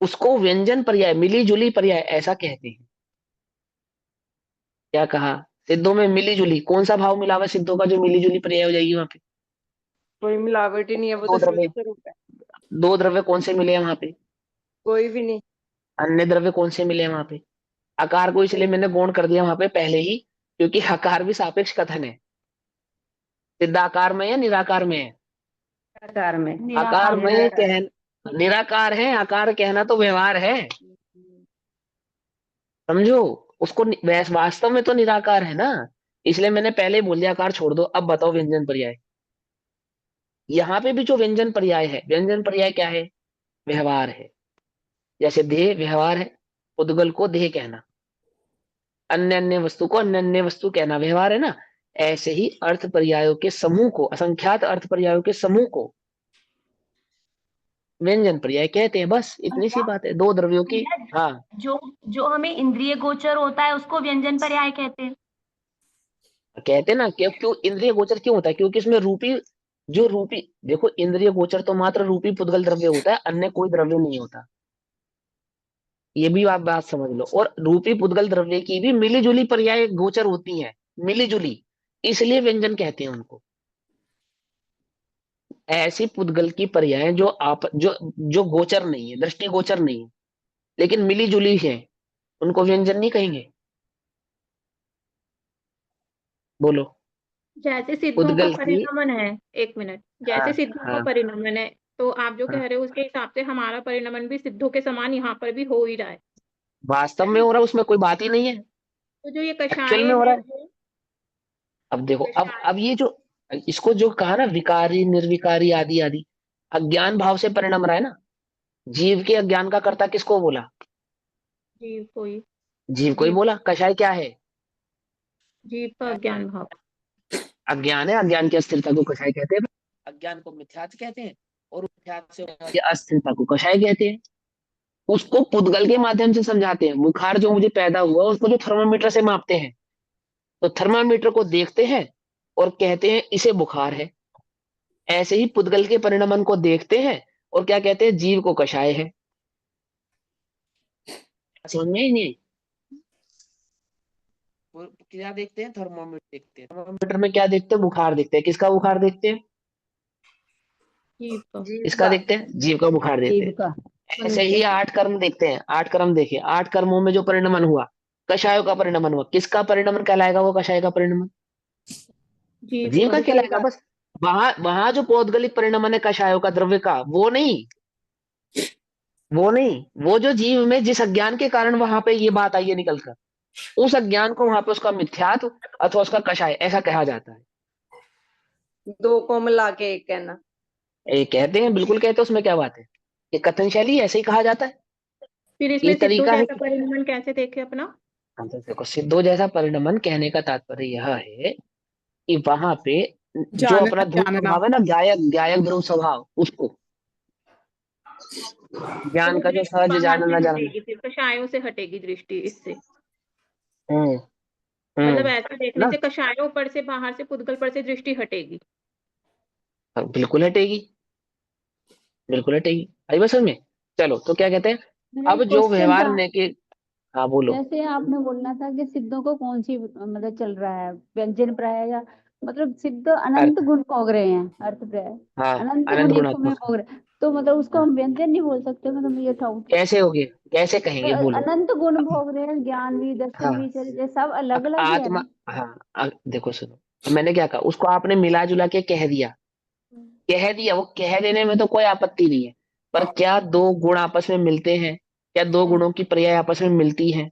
उसको व्यंजन पर्याय, मिली जुली पर्याय ऐसा कहते हैं। क्या कहा? सिद्धों में मिली जुली, कौन सा भाव मिला हुआ है सिद्धों का जो मिली जुली पर्याय हो जाएगी वहां पे? कोई मिलावट ही नहीं है, वो दो तो शुद्ध द्रव्य, स्वरूप है। दो द्रव्य कौन से मिले हैं वहां पे? कोई भी नहीं। अन्य द्रव्य कौन से मिले हैं वहां पे? आकार को इसलिए मैंने गौण कर दिया वहां पे पहले ही, क्योंकि आकार भी सापेक्ष कथन है। सिद्धाकार में या निराकार में है? आकार में। आकार में निराकार है, आकार कहना तो व्यवहार है, समझो। उसको वास्तव में तो निराकार है ना, इसलिए मैंने पहले ही बोल दिया आकार छोड़ दो। अब बताओ व्यंजन पर्याय। यहाँ पे भी जो व्यंजन पर्याय है, व्यंजन पर्याय क्या है? व्यवहार है। जैसे देह व्यवहार है, उद्गल को देह कहना, अन्य अन्य वस्तु को अन्य अन्य वस्तु कहना व्यवहार है ना। ऐसे ही अर्थ पर्यायों के समूह को, असंख्यात अर्थ पर्यायों के समूह को व्यंजन पर्याय कहते हैं। बस इतनी सी बात है, दो द्रव्यों की। हाँ, जो जो हमें इंद्रिय गोचर होता है उसको व्यंजन पर्याय कहते हैं। कहते हैं ना, क्यों इंद्रिय गोचर क्यों होता है? क्योंकि इसमें रूपी, जो रूपी, देखो इंद्रिय गोचर तो मात्र रूपी पुद्गल द्रव्य होता है, अन्य कोई द्रव्य नहीं होता, ये भी आप बात समझ लो। और रूपी पुद्गल द्रव्य की भी मिली जुली पर्याय गोचर होती हैं, मिली जुली, इसलिए व्यंजन कहते हैं उनको। ऐसी पुद्गल की पर्याय जो आप जो गोचर नहीं है, दृष्टि गोचर नहीं है, लेकिन मिली जुली है, उनको व्यंजन नहीं कहेंगे। बोलो। जैसे सिद्धों का पुद्गल की, परिणमन है, एक मिनट, हाँ जैसे सिद्धों का हाँ परिणमन है, तो आप जो हाँ, कह रहे हो उसके हिसाब से हमारा परिणमन भी सिद्धों के समान यहाँ पर भी हो ही रहा है। वास्तव में हो रहा है, उसमें कोई बात ही नहीं है, तो जो ये एक्चुअल कषाय में हो रहा है है। वो अब देखो, कषाय। अब ये जो, इसको जो कहा ना विकारी निर्विकारी आदि आदि, अज्ञान भाव से परिणम रहा है ना। जीव के अज्ञान का कर्ता किसको बोला? जीव कोई, जीव को ही जीव बोला। कषाय क्या है? जीव का अज्ञान भाव। अज्ञान है, अज्ञान की अस्थिरता को कषाय कहते हैं। अज्ञान को मिथ्यात्व कहते हैं, और मिथ्यात्व से होने वाली अस्थिरता को कषाय कहते हैं। उसको पुद्गल के माध्यम से समझाते हैं। बुखार जो मुझे पैदा हुआ उसको जो थर्मामीटर से मापते हैं, तो थर्मामीटर को देखते हैं और कहते हैं इसे बुखार है। ऐसे ही पुद्गल के परिणमन को देखते हैं और क्या कहते हैं? जीव को कषाय है। समझ में ही नहीं आई? क्या देखते हैं? थर्मामीटर देखते हैं। थर्मामीटर में क्या देखते हैं? बुखार देखते हैं। किसका बुखार देखते हैं? जीव का। जीव इसका का। देखते हैं, जीव का बुखार देखते जीव हैं। का। ऐसे ही 8 कर्म देखते हैं। 8 कर्म देखे, 8 कर्मों में जो परिणमन हुआ, कषायों का परिणमन हुआ। किसका परिणमन कहलाएगा? वो कषाय का परिणमन जीव जीव का। का कहलाएगा। बस वहां वहां जो पौद्गलिक परिणमन है कषायों का, द्रव्य का, वो नहीं, वो नहीं, वो जो जीव में जिस अज्ञान के कारण वहां पे ये बात आई है निकलकर, उस अज्ञान को वहां पे उसका मिथ्यात्व अथवा उसका कषाय ऐसा कहा जाता है। दो को मिला के एक कहना। ये कहते हैं, बिल्कुल कहते हैं, उसमें क्या बात है? ये कथन शैली ऐसे ही कहा जाता है, फिर ये इसमें सिद्धों तरीका है। जैसा परिणमन कैसे देखे अपना? हाँ, तो देखो सिद्धो जैसा परिणमन कहने का तात्पर्य यह है कि वहां पे जो जान अपना ध्रुव जानना। स्वभाव है ना, गायक गायक ध्रुव स्वभाव, उसको तो ज्ञान वो का जो दृष्टि सहज बाहर से जानना जानना। हटेगी, फिर कषायों से हटेगी दृष्टि इससे। हम्म। मतलब ऐसे देखने ना, से कषायों पर से, बाहर से, पुद्गल पर से दृष्टि हटेगी। बिल्कुल हटेगी, बिल्कुल हटेगी। आई बस में। चलो तो क्या कहते हैं, मेरा अब एक जो क्वेश्चन व्यवहार था। ने के। हाँ बोलो। जैसे आपने बोलना था कि सिद्धों को कौन सी मतलब चल रहा है, व्यंजन प्राय या मतलब सिद्ध अनंत अर्थ। गुण भोग रहे हैं, अर्थ प्राय हाँ, अनंत अनंत गुण एक में गुणात्मक। भोग रहे हैं, तो मतलब उसको हाँ, हम व्यंजन नहीं बोल सकते, मतलब ये था कैसे होगे, कैसे कहेंगे, बोलो। अनंत गुण भोग रहे हैं, ज्ञान भी दर्शन भी हाँ, चरित्र सब अलग अलग ही है आत्मा। ना। हाँ, देखो सुनो, अब मैंने क्या कहा, उसको आपने मिला जुला के कह दिया। कह दिया, वो कह देने में तो कोई आपत्ति नहीं है। पर क्या दो गुण आपस में मिलते हैं? क्या दो नहीं गुणों की पर्याय आपस में मिलती है?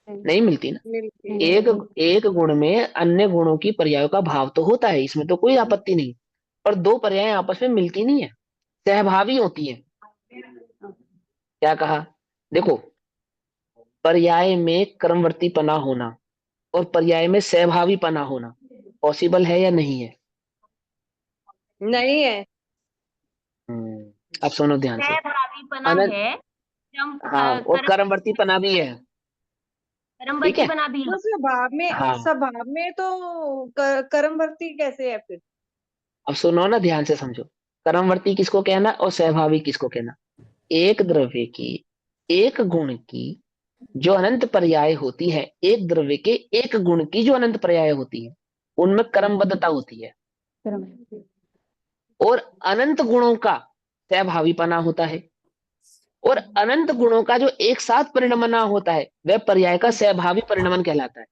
नहीं नहीं मिलती ना। मिलती नहीं है। एक नहीं। एक गुण में अन्य गुणों की पर्यायों का भाव तो होता है, इसमें तो कोई आपत्ति नहीं। पर दो पर्याय आपस में मिलती नहीं है, सहभावी होती है। क्या कहा? देखो, पर्याय में क्रमवर्तीपना होना और पर्याय में सहभावीपना होना पॉसिबल है या नहीं है? नहीं है। अब सुनो ध्यान से। सहभावीपना अनंत। है। हाँ, और कर्म कर्मवर्तीपना भी है। ठीक है। बना भी है। तो हाँ, स्वभाव में तो कर्मवर्ती कैसे है फिर? अब सुनो ना, ध्यान से समझो। कर्मवर्ती किसको कहना और सहभावी किसको कहना? एक द्रव्य की, एक गुण की जो अनंत पर्याय होती है, एक द्रव्य के एक गुण की जो अनंत पर्याय होती है, उनमें क्रमबद्धता होती है। कर्म। और अनंत गुणों का सहभावीपना होता है। और अनंत गुणों का जो एक साथ परिणमना होता है, वह पर्याय का सहभावी परिणमन कहलाता है।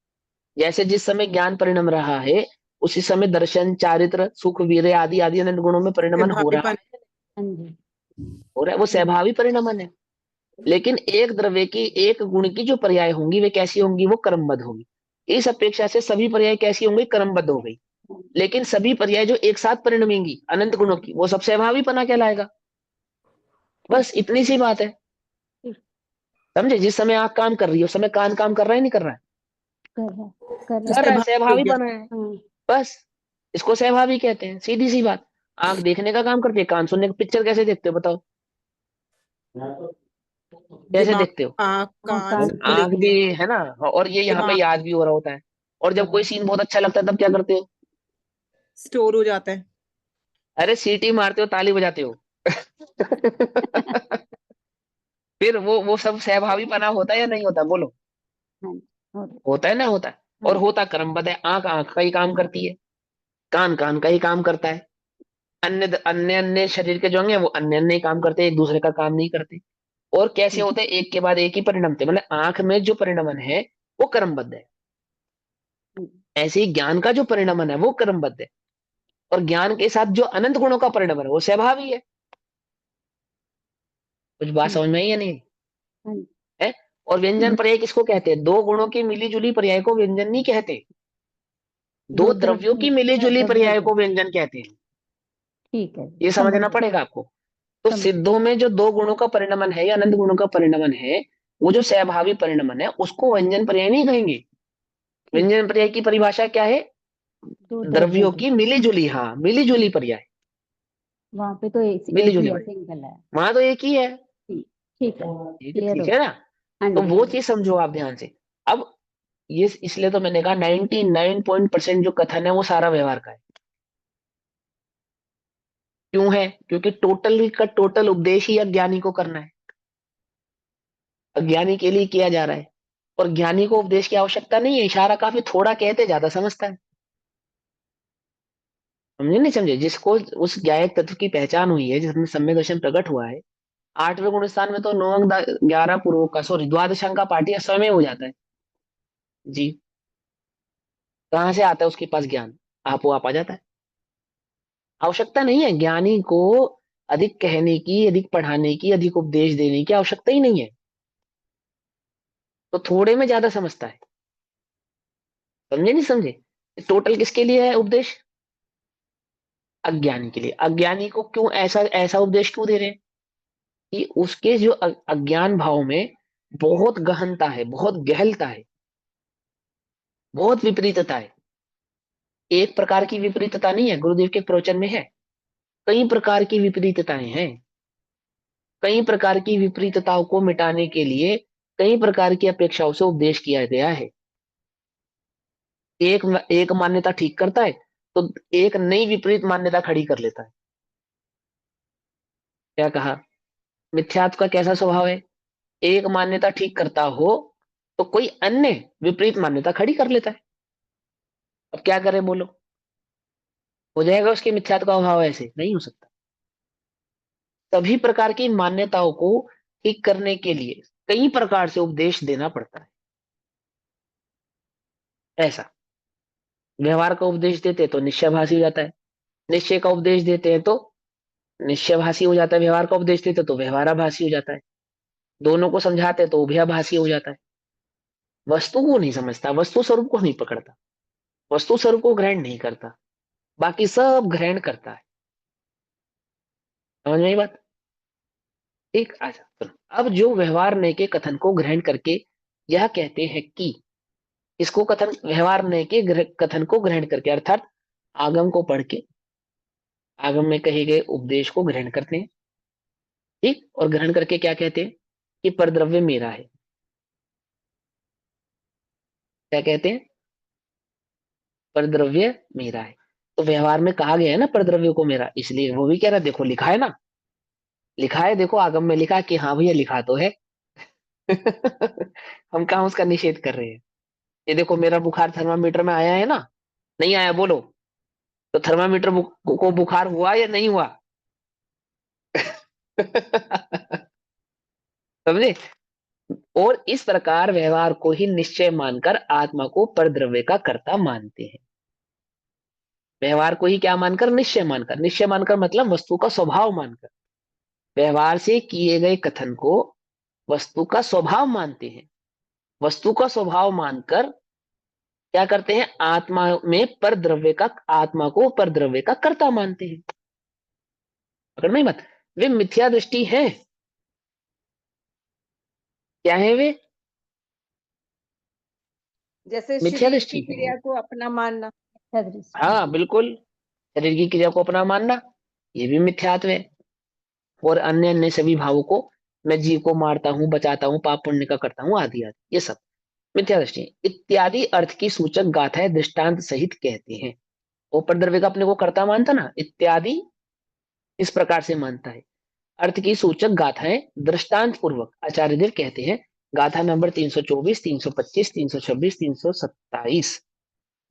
जैसे जिस समय ज्ञान परिणम रहा है, उसी समय दर्शन, चारित्र, सुख, वीर्य आदि आदि अनंत गुणों में परिणमन हो रहा भाईपन। है। हाँ जी। हो रहा है, वो सहभावी परिणमन है। लेकिन एक द्रव्य की एक गुण की जो पर्याय होंगी वे कैसी होंगी? वो क्रमबद्ध होंगी। इस अपेक्षा से सभी पर्याय कैसी होंगी? क्रमबद्ध हो गई। लेकिन सभी पर्याय जो एक साथ परिणमेंगी अनंत गुणों की, वो सब सहभावीपना कहलाएगा। बस इतनी सी बात है। समझे? जिस समय आंख काम कर रही है, उस समय कान काम कर रहा है नहीं कर रहा है? कर रहा कर तो रहा कर रहा है, सहभागी हो सहभावी गया। बना है। हाँ। बस, इसको सहभावी कहते हैं, सीधी सी बात। आंख देखने का काम करती है, कान सुनने का। पिक्चर कैसे देखते हो बताओ? कैसे दिमाग, देखते हो? आँख, हाँ, कान कान सबको आंख देखते भी हैं। है ना, और ये यहाँ पे दिमाग याद भी हो रहा होता है। और जब कोई सीन बहुत अच्छा लगता है तब क्या करते हो? स्टोर हो जाता है। अरे सीटी मारते हो, ताली बजाते हो। फिर वो सब सहभावी बना होता है या नहीं होता, बोलो? हाँ जी। होता है ना, होता है। हाँ और जी। होता क्रमबद्ध है। आंख आंख का ही काम करती है, कान कान का ही काम करता है। अन्य अन्य अन्य शरीर के जो अंग है वो अन्य अन्य ही काम करते हैं, एक दूसरे का काम नहीं करते। और कैसे हम्म, होते हैं? एक के बाद एक ही परिणमते, मतलब आंख में जो परिणमन है वो क्रमबद्ध है। हम्म, ऐसे ही ज्ञान का जो परिणमन है वो क्रमबद्ध है। और ज्ञान के साथ जो अनंत गुणों का परिणमन है वो स्वभावी है। कुछ बात हम्म, समझ में आई या नहीं? हाँ जी। है। और व्यंजन पर्याय किसको कहते हैं? दो गुणों की मिली जुली पर्याय को व्यंजन नहीं कहते। दो दो द्रव्यों द्रव्य की मिली जुली द्रव्यों पर्याय को। को व्यंजन कहते हैं। ठीक है, ये समझ समझना गए। पड़ेगा आपको। तो समझ। सिद्धों में जो दो गुणों का परिणमन है या अनंत गुणों का परिणमन है, वो जो सहभावी परिणमन है उसको व्यंजन पर्याय नहीं कहेंगे। ठीक। व्यंजन पर्याय की परिभाषा क्या है? दो द्रव्यों द्रव्यों की। की मिली जुली, हाँ मिली जुली पर्याय। वहां पे तो मिली एक ही जुली है, पर्याय, सिंगल है। वहां तो एक ही है। ठीक। ठीक है, ठीक है, क्लियर ठीक हो है गया। ना। हाँ तो जी, वो हाँ जी। चीज समझो आप ध्यान से। अब ये इसलिए तो मैंने कहा 99% जो कथन है वो सारा व्यवहार का है। क्यों है? क्योंकि टोटल का टोटल उपदेश ही अज्ञानी को करना है, अज्ञानी के लिए किया जा रहा है। और ज्ञानी को उपदेश की आवश्यकता नहीं है, इशारा काफी थोड़ा कहते ज्यादा समझता है। समझे नहीं समझे? जिसको उस ज्ञायक तत्व की पहचान हुई है, जिसमें सम्यक दर्शन प्रकट हुआ है, 8वें गुण स्थान में तो 9 अंक 11 पूर्व का, सॉरी द्वादश अंक का पाठी स्वयं हो जाता है। जी। कहाँ से आता है उसके पास ज्ञान? आप आ जाता है। आवश्यकता नहीं है ज्ञानी को अधिक कहने की, अधिक पढ़ाने की, अधिक उपदेश देने की आवश्यकता ही नहीं है। तो थोड़े में ज्यादा समझता है। समझे नहीं समझे? टोटल किसके लिए है उपदेश? अज्ञानी के लिए। अज्ञानी को क्यों ऐसा ऐसा उपदेश क्यों दे रहे हैं? कि उसके जो अज्ञान भाव में बहुत गहनता है, बहुत गहनता है। बहुत विपरीतता है। एक प्रकार की विपरीतता नहीं है, गुरुदेव के प्रवचन में है, कई प्रकार की विपरीतताएं हैं। कई प्रकार की विपरीतताओं को मिटाने के लिए कई प्रकार की अपेक्षाओं से उपदेश किया गया है। एक एक मान्यता ठीक करता है तो एक नई विपरीत मान्यता खड़ी कर लेता है। क्या कहा? मिथ्यात्व का कैसा स्वभाव है? एक मान्यता ठीक करता हो तो कोई अन्य विपरीत मान्यता खड़ी कर लेता है। अब क्या करे बोलो? हो जाएगा उसके मिथ्यात्व का अभाव? ऐसे नहीं हो सकता। सभी प्रकार की मान्यताओं को ठीक करने के लिए कई प्रकार से उपदेश देना पड़ता है। ऐसा व्यवहार का उपदेश देते तो निश्चयभाषी हो जाता है, निश्चय का उपदेश देते हैं तो निश्चयभाषी हो जाता है, व्यवहार का उपदेश देते तो व्यवहाराभासी हो जाता है, दोनों को समझाते तो उभयाभासी हो जाता है। वस्तु को नहीं समझता, वस्तु स्वरूप को नहीं पकड़ता, वस्तु स्वरूप को ग्रहण नहीं करता, बाकी सब ग्रहण करता है। समझ में आई बात? ठीक। अच्छा सुनो, अब जो व्यवहार नय के कथन को ग्रहण करके यह कहते हैं कि इसको कथन, व्यवहार नय के कथन को ग्रहण करके अर्थात आगम को पढ़ के आगम में कहे गए उपदेश को ग्रहण करते हैं। ठीक। और ग्रहण करके क्या कहते हैं कि परद्रव्य मेरा है। क्या कहते हैं? परद्रव्य मेरा है। तो व्यवहार में कहा गया है ना परद्रव्य को मेरा, इसलिए वो भी कह रहा है, देखो लिखा है ना, लिखा है, देखो आगम में लिखा है कि हाँ भैया लिखा तो है। हम कहाँ उसका निषेध कर रहे हैं? ये देखो मेरा बुखार थर्मामीटर में आया है ना, नहीं आया बोलो? तो थर्मामीटर को बुखार हुआ या नहीं हुआ? समझे? और इस प्रकार व्यवहार को ही निश्चय मानकर आत्मा को परद्रव्य का कर्ता मानते हैं। व्यवहार को ही क्या मानकर? निश्चय मानकर। निश्चय मानकर मतलब वस्तु का स्वभाव मानकर। व्यवहार से किए गए कथन को वस्तु का स्वभाव मानते हैं। वस्तु का स्वभाव मानकर क्या करते हैं? आत्मा में परद्रव्य का, आत्मा को परद्रव्य का कर्ता मानते हैं। पकड़ में मत। वे मिथ्या दृष्टि है। क्या है वे? जैसे मिथ्या शरीर दृष्टि की है। क्रिया को अपना मानना। अच्छा दृष्टि। हाँ बिल्कुल, शरीर की क्रिया को अपना मानना ये भी मिथ्यात्व है। और अन्य अन्य सभी भावों को, मैं जीव को मारता हूँ, बचाता हूँ, पाप पुण्य का करता हूँ, आदि आदि, ये सब मिथ्या दृष्टि इत्यादि अर्थ की सूचक गाथाएं दृष्टांत सहित कहते हैं। वो परद्रव्य का अपने को कर्ता मानता ना, इत्यादि इस प्रकार से मानता है। अर्थ की सूचक गाथाएं दृष्टांत पूर्वक आचार्य देव कहते हैं। गाथा नंबर 324, 325, 326, 327,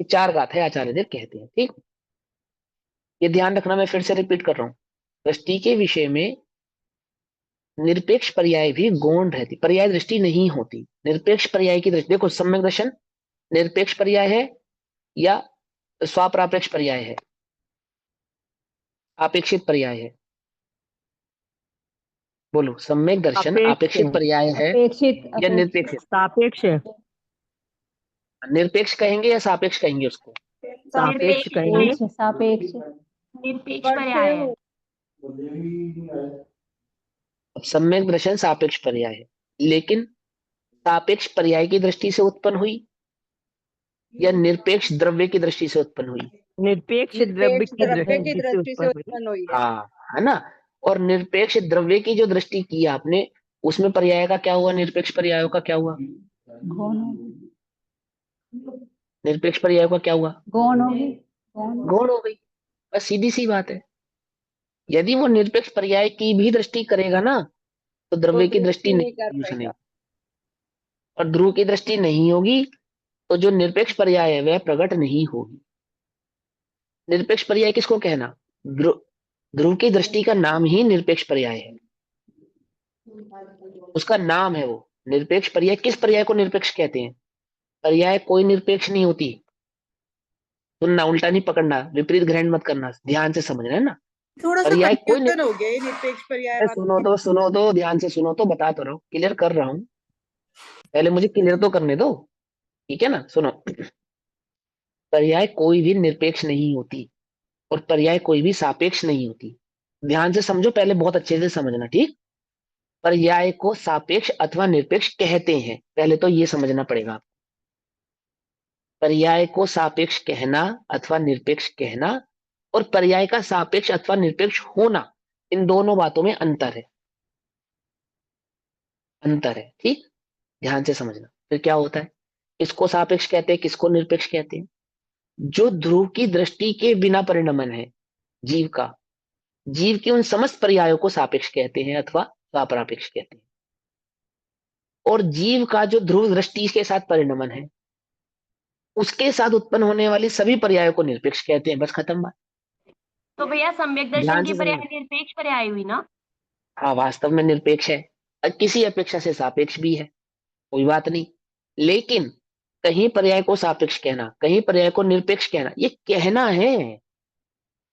ये चार गाथाएं आचार्य देव कहते हैं। ठीक। ये ध्यान रखना, मैं फिर से रिपीट कर रहा हूँ। दृष्टि के विषय में निरपेक्ष पर्याय भी गौण रहती, पर्याय दृष्टि नहीं होती। निरपेक्ष पर्याय की दृष्टि देखो, सम्यक दर्शन निरपेक्ष पर्याय है या स्वाप्रापेक्ष पर्याय है? अपेक्षित पर्याय है। बोलो, सम्यक दर्शन सापेक्ष अपेक्षित है। पर्याय है अपेक्षित या अपेक्षित निरपेक्ष? सापेक्ष है। निरपेक्ष कहेंगे या सापेक्ष कहेंगे उसको? सापेक्ष कहेंगे। सापेक्ष सापेक्ष निरपेक्ष पर पर्याय से है। हो। सम्यक दर्शन सापेक्ष पर्याय है, लेकिन सापेक्ष पर्याय की दृष्टि से उत्पन्न हुई या निरपेक्ष द्रव्य की दृष्टि से उत्पन्न हुई? निरपेक्ष द्रव्य निरपेक्ष की द्रव्य की दृष्टि से दृष्टि से उत्पन्न हुई। उत्पन्न हुई है। हाँ, है ना। और निरपेक्ष द्रव्य की जो दृष्टि की आपने, उसमें पर्याय का क्या हुआ? निरपेक्ष पर्यायों का क्या हुआ? गौण होगी। निरपेक्ष पर्यायों का क्या हुआ? गौण होगी। गौण गौण हो गई। बस सीधी सी बात है। यदि वो निरपेक्ष पर्याय की भी दृष्टि करेगा ना, तो तो द्रव्य की दृष्टि नहीं कर नहीं उसने, पाएगा। और ध्रुव की दृष्टि नहीं होगी तो जो निरपेक्ष पर्याय है वह प्रकट नहीं होगी। निरपेक्ष पर्याय किसको कहना? ध्रुव, ध्रुव की दृष्टि का नाम ही निरपेक्ष पर्याय है, उसका नाम है वो निरपेक्ष पर्याय। किस पर्याय को निरपेक्ष कहते हैं? पर्याय कोई निरपेक्ष नहीं होती। सुनना, उल्टा नहीं पकड़ना, विपरीत ग्रहण मत करना, ध्यान से समझना है ना। थोड़ा सा पर्याय कोई कंफ्यूजन हो गया ये निरपेक्ष पर्याय वाला। सुनो तो ध्यान से सुनो तो, बता तो रहा हूँ, क्लियर कर रहा हूँ, पहले मुझे क्लियर तो करने दो। ठीक है ना? सुनो, पर्याय कोई भी निरपेक्ष नहीं होती और पर्याय कोई भी सापेक्ष नहीं होती। ध्यान से समझो, पहले बहुत अच्छे से समझना। ठीक। पर्याय को सापेक्ष अथवा निरपेक्ष कहते हैं, पहले तो ये समझना पड़ेगा। पर्याय को सापेक्ष कहना अथवा निरपेक्ष कहना और पर्याय का सापेक्ष अथवा निरपेक्ष होना, इन दोनों बातों में अंतर है। अंतर है, ठीक, ध्यान से समझना। फिर क्या होता है, किसको सापेक्ष कहते हैं, किसको निरपेक्ष कहते हैं? जो ध्रुव की दृष्टि के बिना परिणमन है जीव का, जीव के उन समस्त पर्यायों को सापेक्ष कहते हैं अथवा स्वापरापेक्ष कहते हैं। और जीव का जो ध्रुव दृष्टि के साथ परिणमन है, उसके साथ उत्पन्न होने वाली सभी पर्यायों को निरपेक्ष कहते हैं। बस खत्म बात। तो भैया सम्यक दर्शन ध्यान की से पर्याय समझना। निरपेक्ष पर्याय हुई ना? हाँ, वास्तव में निरपेक्ष है, किसी अपेक्षा से सापेक्ष भी है, कोई बात नहीं। लेकिन कहीं पर्याय को सापेक्ष कहना, कहीं पर्याय को निरपेक्ष कहना, ये कहना है।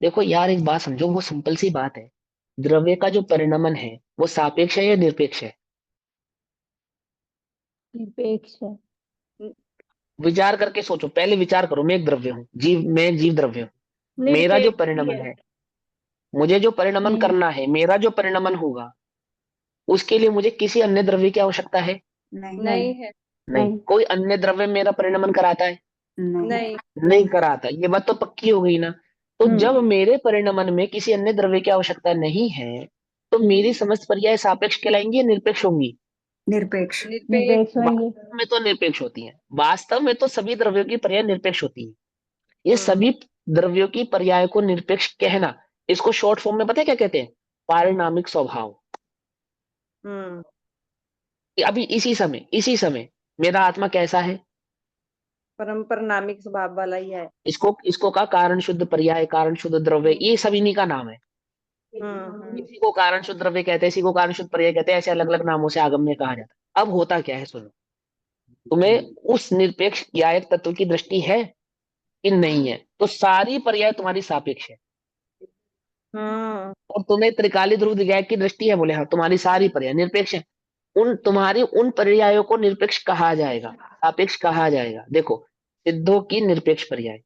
देखो यार, एक बात समझो, वो सिंपल सी बात है, द्रव्य का जो परिणमन है वो सापेक्ष है या निरपेक्ष है? निरपेक्ष है। विचार करके सोचो, पहले विचार करो, मैं एक द्रव्य हूँ, मैं जीव द्रव्य हूँ, मेरा जो निरपेक्ष भी परिणमन है। है, मुझे जो परिणमन हम्म। करना है, मेरा जो परिणमन होगा, उसके लिए मुझे किसी अन्य द्रव्य की आवश्यकता है? नहीं है। नहीं। कोई अन्य द्रव्य मेरा परिणमन कराता है? नहीं। नहीं कराता। ये बात तो पक्की हो गई ना। तो हम्म। जब मेरे परिणमन में किसी अन्य द्रव्य की आवश्यकता नहीं है, तो मेरी समस्त पर्याय सापेक्ष कहलाएंगी या निरपेक्ष होंगी? निरपेक्ष। निरपेक्ष होंगे। वास्तव में तो निरपेक्ष होती है, वास्तव में तो सभी द्रव्यों की पर्याय निरपेक्ष होती है। ये सभी द्रव्यों की पर्याय को निरपेक्ष कहना, इसको शॉर्ट फॉर्म में पता है क्या कहते हैं? पारिणामिक स्वभाव। कि अभी इसी समय मेरा आत्मा कैसा है? परम्परानामिक स्वभाव वाला ही है। इसको का कारण शुद्ध पर्याय, कारण शुद्ध द्रव्य, ये सब इन्हीं का नाम है। इसी को कारण शुद्ध द्रव्य कहते हैं, इसी को कारण शुद्ध पर्याय कहते हैं, ऐसे अलग अलग नामों से आगम में कहा जाता है। अब होता क्या है, सुनो, तुम्हें उस निरपेक्ष या एक तत्व की दृष्टि है कि नहीं है, तो सारी पर्याय तुम्हारी सापेक्ष है। और तुम्हें त्रिकाली ध्रुव दिव्याय की दृष्टि है, बोले हाँ, तुम्हारी सारी पर्याय निरपेक्ष है। उन पर्यायों को निरपेक्ष कहा जाएगा, सापेक्ष कहा जाएगा। देखो, सिद्धों की निरपेक्ष पर्याय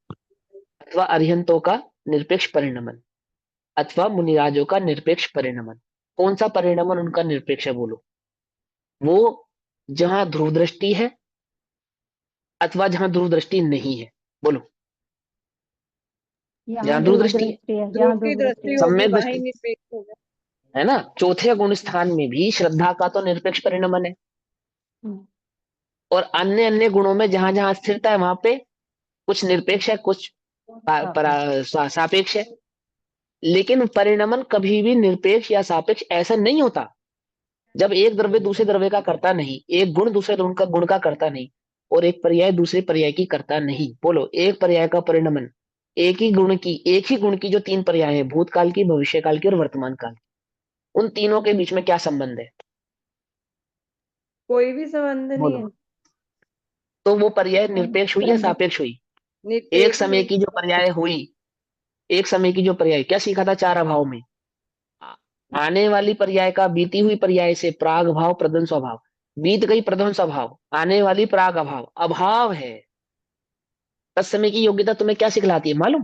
अथवा अरिहंतों का निरपेक्ष परिणमन अथवा मुनिराजों का निरपेक्ष परिणमन, कौन सा परिणमन उनका निरपेक्ष है बोलो? वो जहां ध्रुव दृष्टि है अथवा जहां ध्रुव दृष्टि नहीं है, बोलो। जहां ध्रुव दृष्टि है, ध्रुव की दृष्टि होगी सम्यक वही दृष्टि निरपेक्ष होगा। है ना। चौथे गुण स्थान में भी श्रद्धा का तो निरपेक्ष परिणमन है, और अन्य अन्य गुणों में जहां जहां स्थिरता है वहां पे कुछ निरपेक्ष है, कुछ सापेक्ष है। लेकिन परिणमन कभी भी निरपेक्ष या सापेक्ष ऐसा नहीं होता जब एक द्रव्य दूसरे द्रव्य का करता नहीं, एक गुण दूसरे गुण का करता नहीं, और एक पर्याय दूसरे पर्याय की करता नहीं। बोलो, एक पर्याय का परिणमन एक ही गुण की जो तीन पर्याय है, भूतकाल की, भविष्यकाल की और वर्तमान काल की, उन तीनों के बीच में क्या संबंध है? कोई भी संबंध नहीं है। तो वो पर्याय निरपेक्ष हुई या सापेक्ष हुई? एक समय की जो पर्याय हुई, एक समय की जो पर्याय, क्या सीखा था चार अभाव में? आने वाली पर्याय का बीती हुई पर्याय से प्राग भाव प्रधान स्वभाव, बीत गई प्रधान स्वभाव, आने वाली प्राग अभाव, अभाव है। तत्समय की योग्यता तुम्हें क्या सिखलाती है मालूम?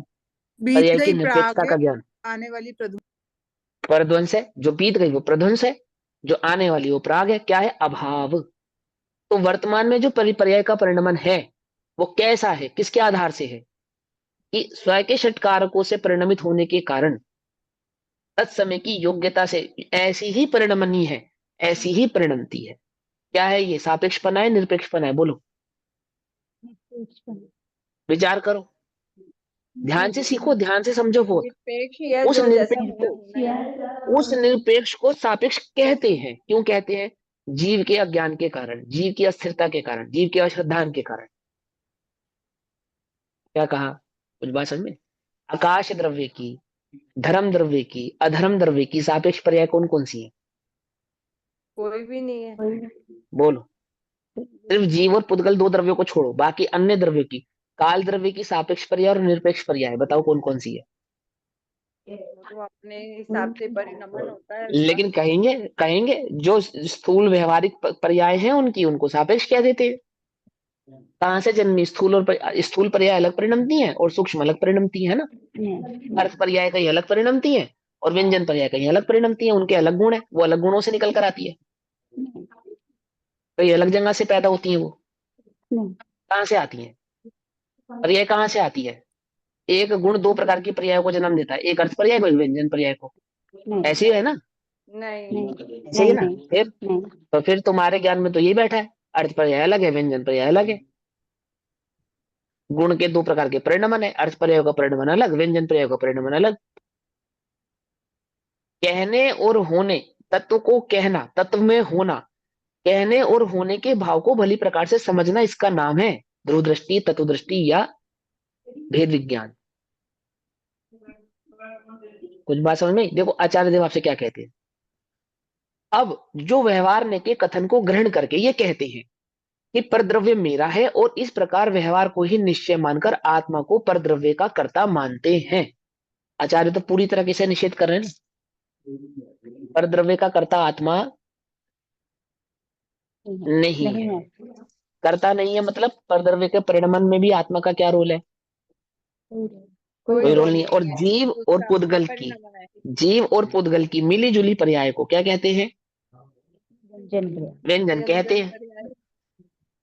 बीत पर्याय की गई निरपेक्षता प्राग का है, ज्ञान। आने वाली प्रध्वंस। प्रध्वंस है, जो बीत गई वो प्रध्वंस है, जो आने वाली वो प्राग है। क्या है? अभाव। तो वर्तमान में जो पर्याय का परिणमन है वो कैसा है, किसके आधार से है? कि स्वयं के षट कारकों से परिणमित होने के कारण तत्समय की योग्यता से ऐसी ही परिणमनी है, ऐसी ही परिणमती है। क्या है ये? सापेक्षपना है, निरपेक्षपना है? बोलो, विचार करो, ध्यान से सीखो, ध्यान से समझो। बहुत निरपेक्ष या उस जो जैसा निरपेक्ष को सापेक्ष कहते हैं। क्यों कहते हैं? जीव के अज्ञान के कारण, जीव की अस्थिरता के कारण, जीव के अश्रद्धान के कारण। क्या कहा? कुछ बात समझ में? आकाश द्रव्य की, धर्म द्रव्य की, अधर्म द्रव्य की सापेक्ष पर्याय कौन कौन सी है? कोई भी नहीं है। बोलो। सिर्फ जीव और पुद्गल दो द्रव्यों को छोड़ो, बाकी अन्य द्रव्यों की, काल द्रव्य की सापेक्ष पर्याय और निरपेक्ष पर्याय बताओ कौन कौन सी है? तो अपने हिसाब से परिणमन होता है। लेकिन कहेंगे कहेंगे जो स्थूल व्यवहारिक पर्याय हैं उनकी, उनको सापेक्ष कह देते हैं। कहां से जन्मी? स्थूल पर्याय अलग परिणमती है और सूक्ष्म अलग परिणमती है ना। अर्थ पर्याय कहीं अलग परिणमती है और व्यंजन पर्याय कहीं अलग परिणमती है। उनके अलग गुण है, वो अलग गुणों से निकल कर आती है, कहीं अलग जगह से पैदा होती है। वो कहां से आती है? पर्याय कहाँ से आती है? एक गुण दो प्रकार की पर्यायों को जन्म देता है, एक अर्थ पर्याय को, एक व्यंजन पर्याय को। नहीं ऐसे ही है ना? नहीं नहीं ऐसे ही है नहीं ना? नहीं फिर नहीं तो फिर तुम्हारे ज्ञान में तो यही बैठा है, अर्थ पर्याय अलग है, व्यंजन पर्याय अलग है। गुण के दो प्रकार के परिणमन है, अर्थ पर्याय का परिणमन अलग, व्यंजन पर्याय का परिणमन अलग। कहने और होने, तत्व को कहना, तत्व में होना, कहने और होने के भाव को भली प्रकार से समझना, इसका नाम है ध्रुव दृष्टि, तत्व दृष्टि या भेद विज्ञान। कुछ बात समझ में आई? देखो आचार्य देव आपसे क्या कहते हैं। अब जो व्यवहार ने के कथन को ग्रहण करके ये कहते हैं कि परद्रव्य मेरा है, और इस प्रकार व्यवहार को ही निश्चय मानकर आत्मा को परद्रव्य का कर्ता मानते हैं। आचार्य तो पूरी तरह से निषेध कर रहे हैं ना, परद्रव्य का कर्ता आत्मा नहीं नहीं है। है कर्ता नहीं है मतलब परद्रव्य के परिणमन में भी आत्मा का क्या रोल है? कोई कोई कोई रोल रोल रोल नहीं। और नहीं है, जीव और उसका अपना पुद्गल की, परिणाम है। जीव और पुद्गल की मिली जुली पर्याय को क्या कहते हैं? व्यंजन क्रिया व्यंजन कहते व्यंजन हैं। पर्याय।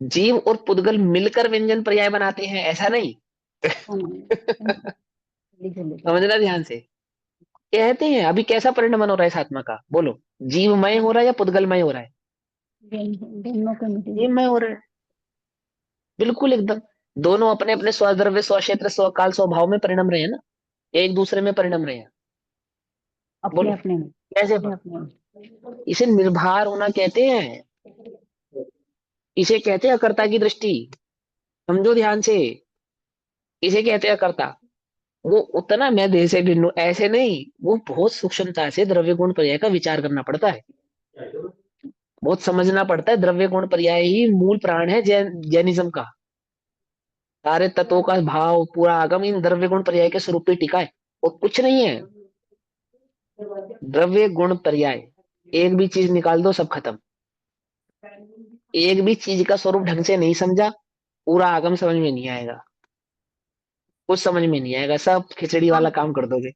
जीव और पुद्गल मिलकर व्यंजन पर्याय बनाते हैं, ऐसा नहीं। हाँ, लिखो समझना ध्यान से। कहते हैं अभी कैसा परिणमन हो रहा है इस आत्मा का, बोलो। जीवमय हो रहा है या पुद्गलमय हो रहा है? दोनों के मीटिंग जीवमय हो रहा है, बिल्कुल एकदम। दोनों अपने अपने स्वद्रव्य, स्वक्षेत्र, स्वकाल, स्वभाव में परिणम रहे हैं ना, एक दूसरे में परिणम रहे हैं। अपने बोलो अपने में कैसे? अपने अपने में इसे निर्भर होना कहते हैं, इसे कहते हैं अकर्ता की दृष्टि। समझो ध्यान से, इसे कहते हैं अकर्ता। वो उतना मैं देह से भिन्न हूं ऐसे नहीं, वो बहुत सूक्ष्मता से द्रव्य गुण पर्याय का विचार करना पड़ता है, बहुत समझना पड़ता है। द्रव्य गुण पर्याय ही मूल प्राण है जैनिज्म का। सारे तत्वों का भाव, पूरा आगम इन द्रव्य गुण पर्याय के स्वरूप पे टिका है, और कुछ नहीं है। द्रव्य गुण पर्याय, एक भी चीज निकाल दो सब खत्म। एक भी चीज का स्वरूप ढंग से नहीं समझा, पूरा आगम समझ में नहीं आएगा, कुछ समझ में नहीं आएगा, सब खिचड़ी वाला काम कर दोगे।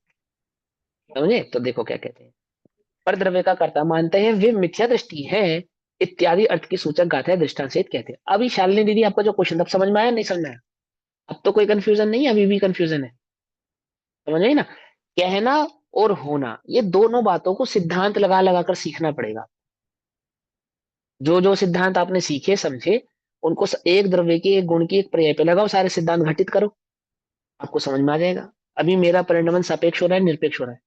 समझे? तो देखो क्या कहते हैं। पर द्रव्य का कर्ता मानते हैं वे मिथ्या दृष्टि है, इत्यादि अर्थ की सूचक गाथा है, दृष्टांत सहित कहते हैं। अभी शालिनी दीदी आपका जो क्वेश्चन अब समझ में आया नहीं समझ में आया? अब तो कोई कंफ्यूजन नहीं है, अभी भी कंफ्यूजन है, समझ आई ना? कहना और होना, ये दोनों बातों को सिद्धांत लगा लगा कर सीखना पड़ेगा। जो जो सिद्धांत आपने सीखे समझे, उनको एक द्रव्य की, एक गुण की, एक पर्याय पे लगाओ, सारे सिद्धांत घटित करो, आपको समझ में आ जाएगा। अभी मेरा परिणमन सापेक्ष हो रहा है, निरपेक्ष हो रहा है?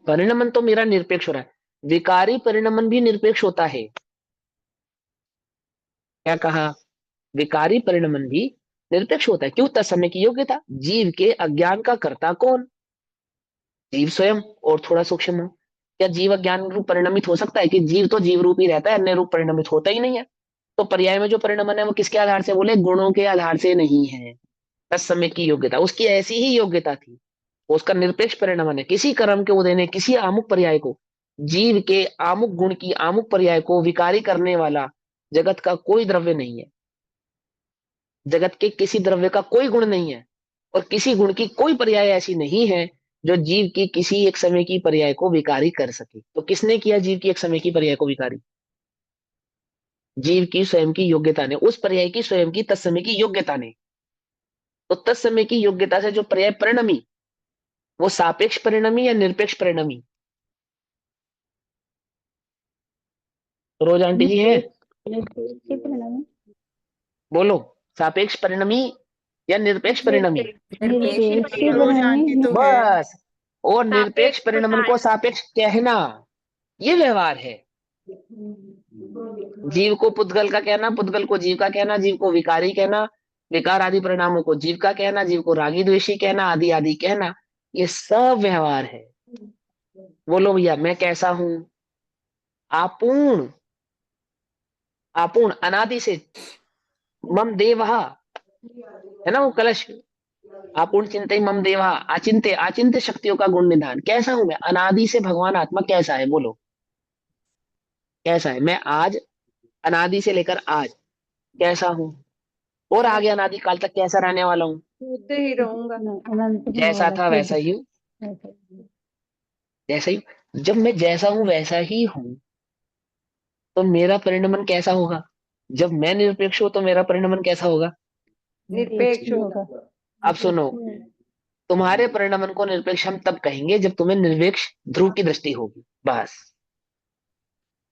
परिणमन तो मेरा निरपेक्ष हो रहा है, विकारी परिणमन भी निरपेक्ष होता है। क्या कहा? विकारी परिणमन भी निरपेक्ष होता है। क्यों? तत्समय की योग्यता। जीव के अज्ञान का कर्ता कौन? जीव स्वयं, और थोड़ा सूक्ष्म हो। क्या जीव अज्ञान रूप परिणमित हो सकता है? कि जीव तो जीव रूप ही रहता है, अन्य रूप परिणमित होता ही नहीं है। तो पर्याय में जो परिणमन है वो किसके आधार से? बोले गुणों के आधार से नहीं है। तत्समय की योग्यता, उसकी ऐसी ही योग्यता थी, वो उसका निरपेक्ष परिणमन है। किसी कर्म के उदय ने किसी आमुक पर्याय को, जीव के आमुक गुण की आमुक पर्याय को विकारी करने वाला जगत का कोई द्रव्य नहीं है। जगत के किसी द्रव्य का कोई गुण नहीं है, और किसी गुण की कोई पर्याय ऐसी नहीं है जो जीव की किसी एक समय की पर्याय को विकारी कर सके। तो किसने किया जीव की एक समय की पर्याय को विकारी? जीव की स्वयं की योग्यता ने, उस पर्याय की स्वयं की तत्समय की योग्यता ने। तो तत्समय की योग्यता से जो पर्याय परिणमी, वो सापेक्ष परिणमी या निरपेक्ष परिणमी? रोज आंटी जी है, निरपेक्ष परिणाम बोलो। सापेक्ष परिणमी या निरपेक्ष परिणमी? निरपेक्ष निरपेक्ष रोज परिणामी आंटी तो है। बस। और निरपेक्ष सापेक्ष परिणमन होता को है। सापेक्ष कहना, ये व्यवहार है। जीव को पुद्गल का कहना, पुद्गल को जीव का कहना, जीव को विकारी कहना, विकार आदि परिणामों को जीव का कहना, जीव को रागी द्वेषी कहना, आदि आदि कहना, ये सब व्यवहार है। बोलो भैया मैं कैसा हूं? आपूर्ण, आपूर्ण अनादि से, मम देवहा, है ना वो कलश। आपूर्ण चिंते मम देवा, आचिंत्य, आचिंत्य शक्तियों का गुण निधान। कैसा हूं मैं? अनादि से भगवान आत्मा कैसा है? बोलो कैसा है? मैं आज, अनादि से लेकर आज कैसा हूं, और मैं आगे अनादि काल तक कैसा रहने वाला हूं? शुद्ध ही रहूंगा। अनंत में जैसा वाला था शुद्ध वैसा ही हूं, ऐसा। जैसा ही। जब मैं जैसा हूं वैसा ही हूं, तो मेरा परिणमन कैसा होगा? जब मैं निरपेक्ष हूं तो मेरा परिणमन कैसा होगा? निरपेक्ष ही होगा। होगा। अब सुनो, तुम्हारे परिणमन को निरपेक्ष हम तब कहेंगे जब तुम्हें निरपेक्ष ध्रुव की दृष्टि होगी, बस।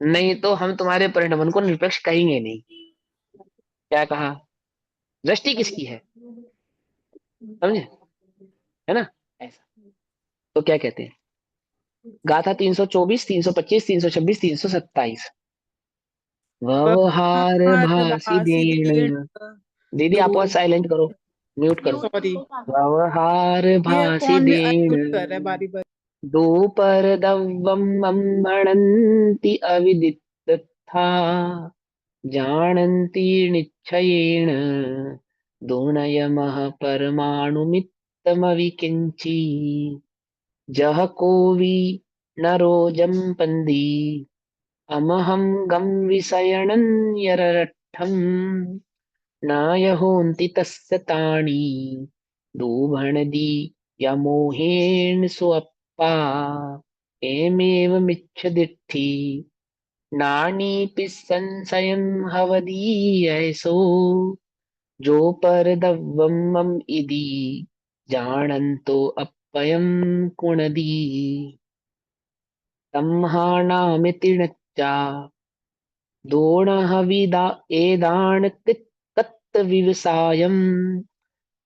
नहीं तो हम तुम्हारे परिणमन को निरपेक्ष कहेंगे नहीं। क्या कहा? दृष्टि किसकी है, समझे? है ना? ऐसा। तो क्या कहते हैं? गाथा 324, 325, 326, 327। व्यवहार भाषी देण। भाषिदेण दीदी दो। आप साइलेंट करो, म्यूट करो। म्यूट सॉरी, व्यवहार ये भाषी कौन देण। अनम्यूट कर रहा है बारी बारी? दोपर दव्वम अम्मणन्ति अविदित्तथा जानन्ति निश्चयेन दोनयमः परमाणुमित्तमविकिञ्ची जह कोवि नरो जम्पन्दी अमहं गं विषयणं यररट्ठम् न यहोन्ति तस्य तानि दूभणदी यमोहेन सुअप्पा एमेवमिच्छदिट्ठी नानीपि संशयं हवदीयसो जो परदव्वम् इति जानन्तो अप्पयं कुणदी तम्हानामिति नच्चा दोणहविदा एदान तत्विवसायम्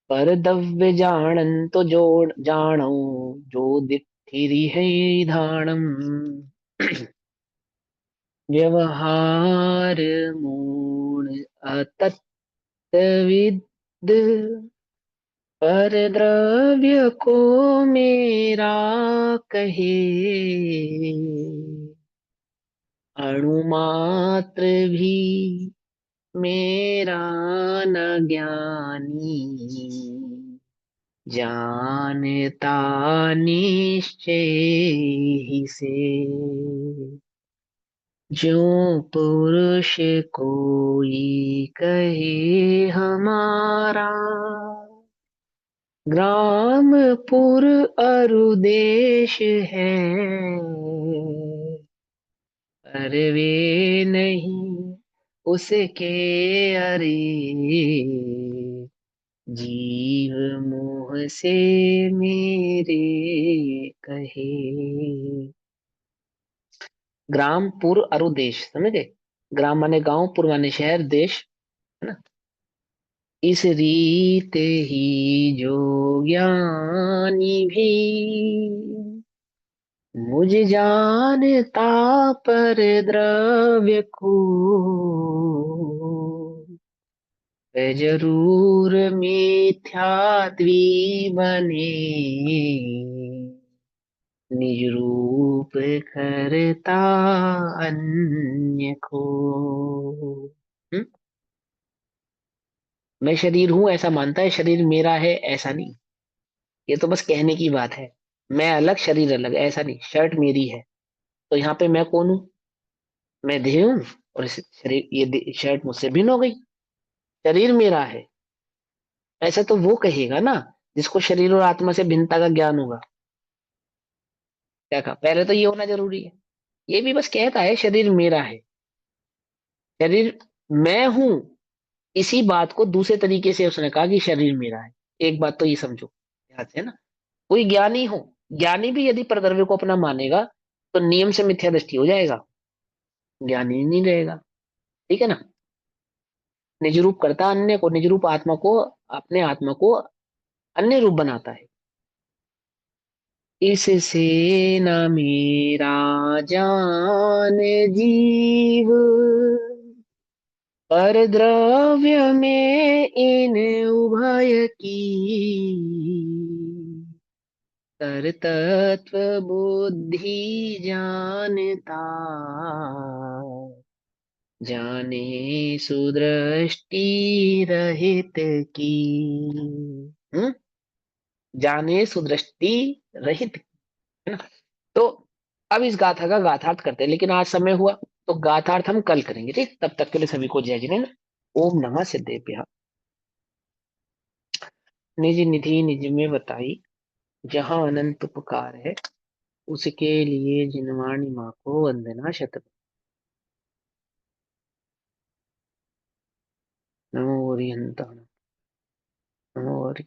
परदव्य जानन्तो जोड जानो जो दिट्ठिरिहैधानम् व्यवहार मूल अतत्विद पर द्रव्य को मेरा कहे अणुमात्र भी मेरा न ज्ञानी जानता निश्चय ही से जो पुरुष कोई कहे हमारा ग्रामपुर अरु देश है पर वे नहीं उसके अरे जीव मोह से मेरे कहे। ग्राम पुर अरु देश, समझे? ग्राम माने गांव, पुर माने शहर, देश, है ना? इस रीत ही जो ज्ञानी भी मुझ जानता पर द्रव्य को वह जरूर मिथ्यात्वी बने निज रूप करता अन्य को। हम्म? मैं शरीर हूं ऐसा मानता है, शरीर मेरा है ऐसा नहीं। ये तो बस कहने की बात है। मैं अलग शरीर अलग ऐसा नहीं। शर्ट मेरी है तो यहाँ पे मैं कौन हूँ? मैं देह हूँ और इस शरीर, शर्ट मुझसे भिन्न हो गई। शरीर मेरा है ऐसा तो वो कहेगा ना जिसको शरीर और आत्मा से भिन्नता का ज्ञान होगा। क्या कहा? पहले तो ये होना जरूरी है। ये भी बस कहता है शरीर मेरा है, शरीर मैं हूं। इसी बात को दूसरे तरीके से उसने कहा कि शरीर मेरा है। एक बात तो ये समझो, ध्यान से ना। कोई ज्ञानी हो, ज्ञानी भी यदि परद्रव्य को अपना मानेगा तो नियम से मिथ्या दृष्टि हो जाएगा, ज्ञानी नहीं रहेगा। ठीक है ना? निज रूप करता अन्य को, निज रूप आत्मा को, अपने आत्मा को अन्य रूप बनाता है। इससे न मेरा जान जीव पर द्रव्य में इन उभय की तर तत्व बुद्धि जानता जाने सुदृष्टि रहित की। हम्म? जाने सुदृष्टि रहित, है ना? तो अब इस गाथा का गाथार्थ करते हैं, लेकिन आज समय हुआ तो गाथार्थ हम कल करेंगे। ठीक, तब तक के लिए सभी को जय जिनेन्द्र। ओम नमः सिद्धेभ्यः। निज निधि निज में बताई जहां अनंत उपकार है उसके लिए जिनवाणी माँ को वंदना शत। नमो हरिहंता। और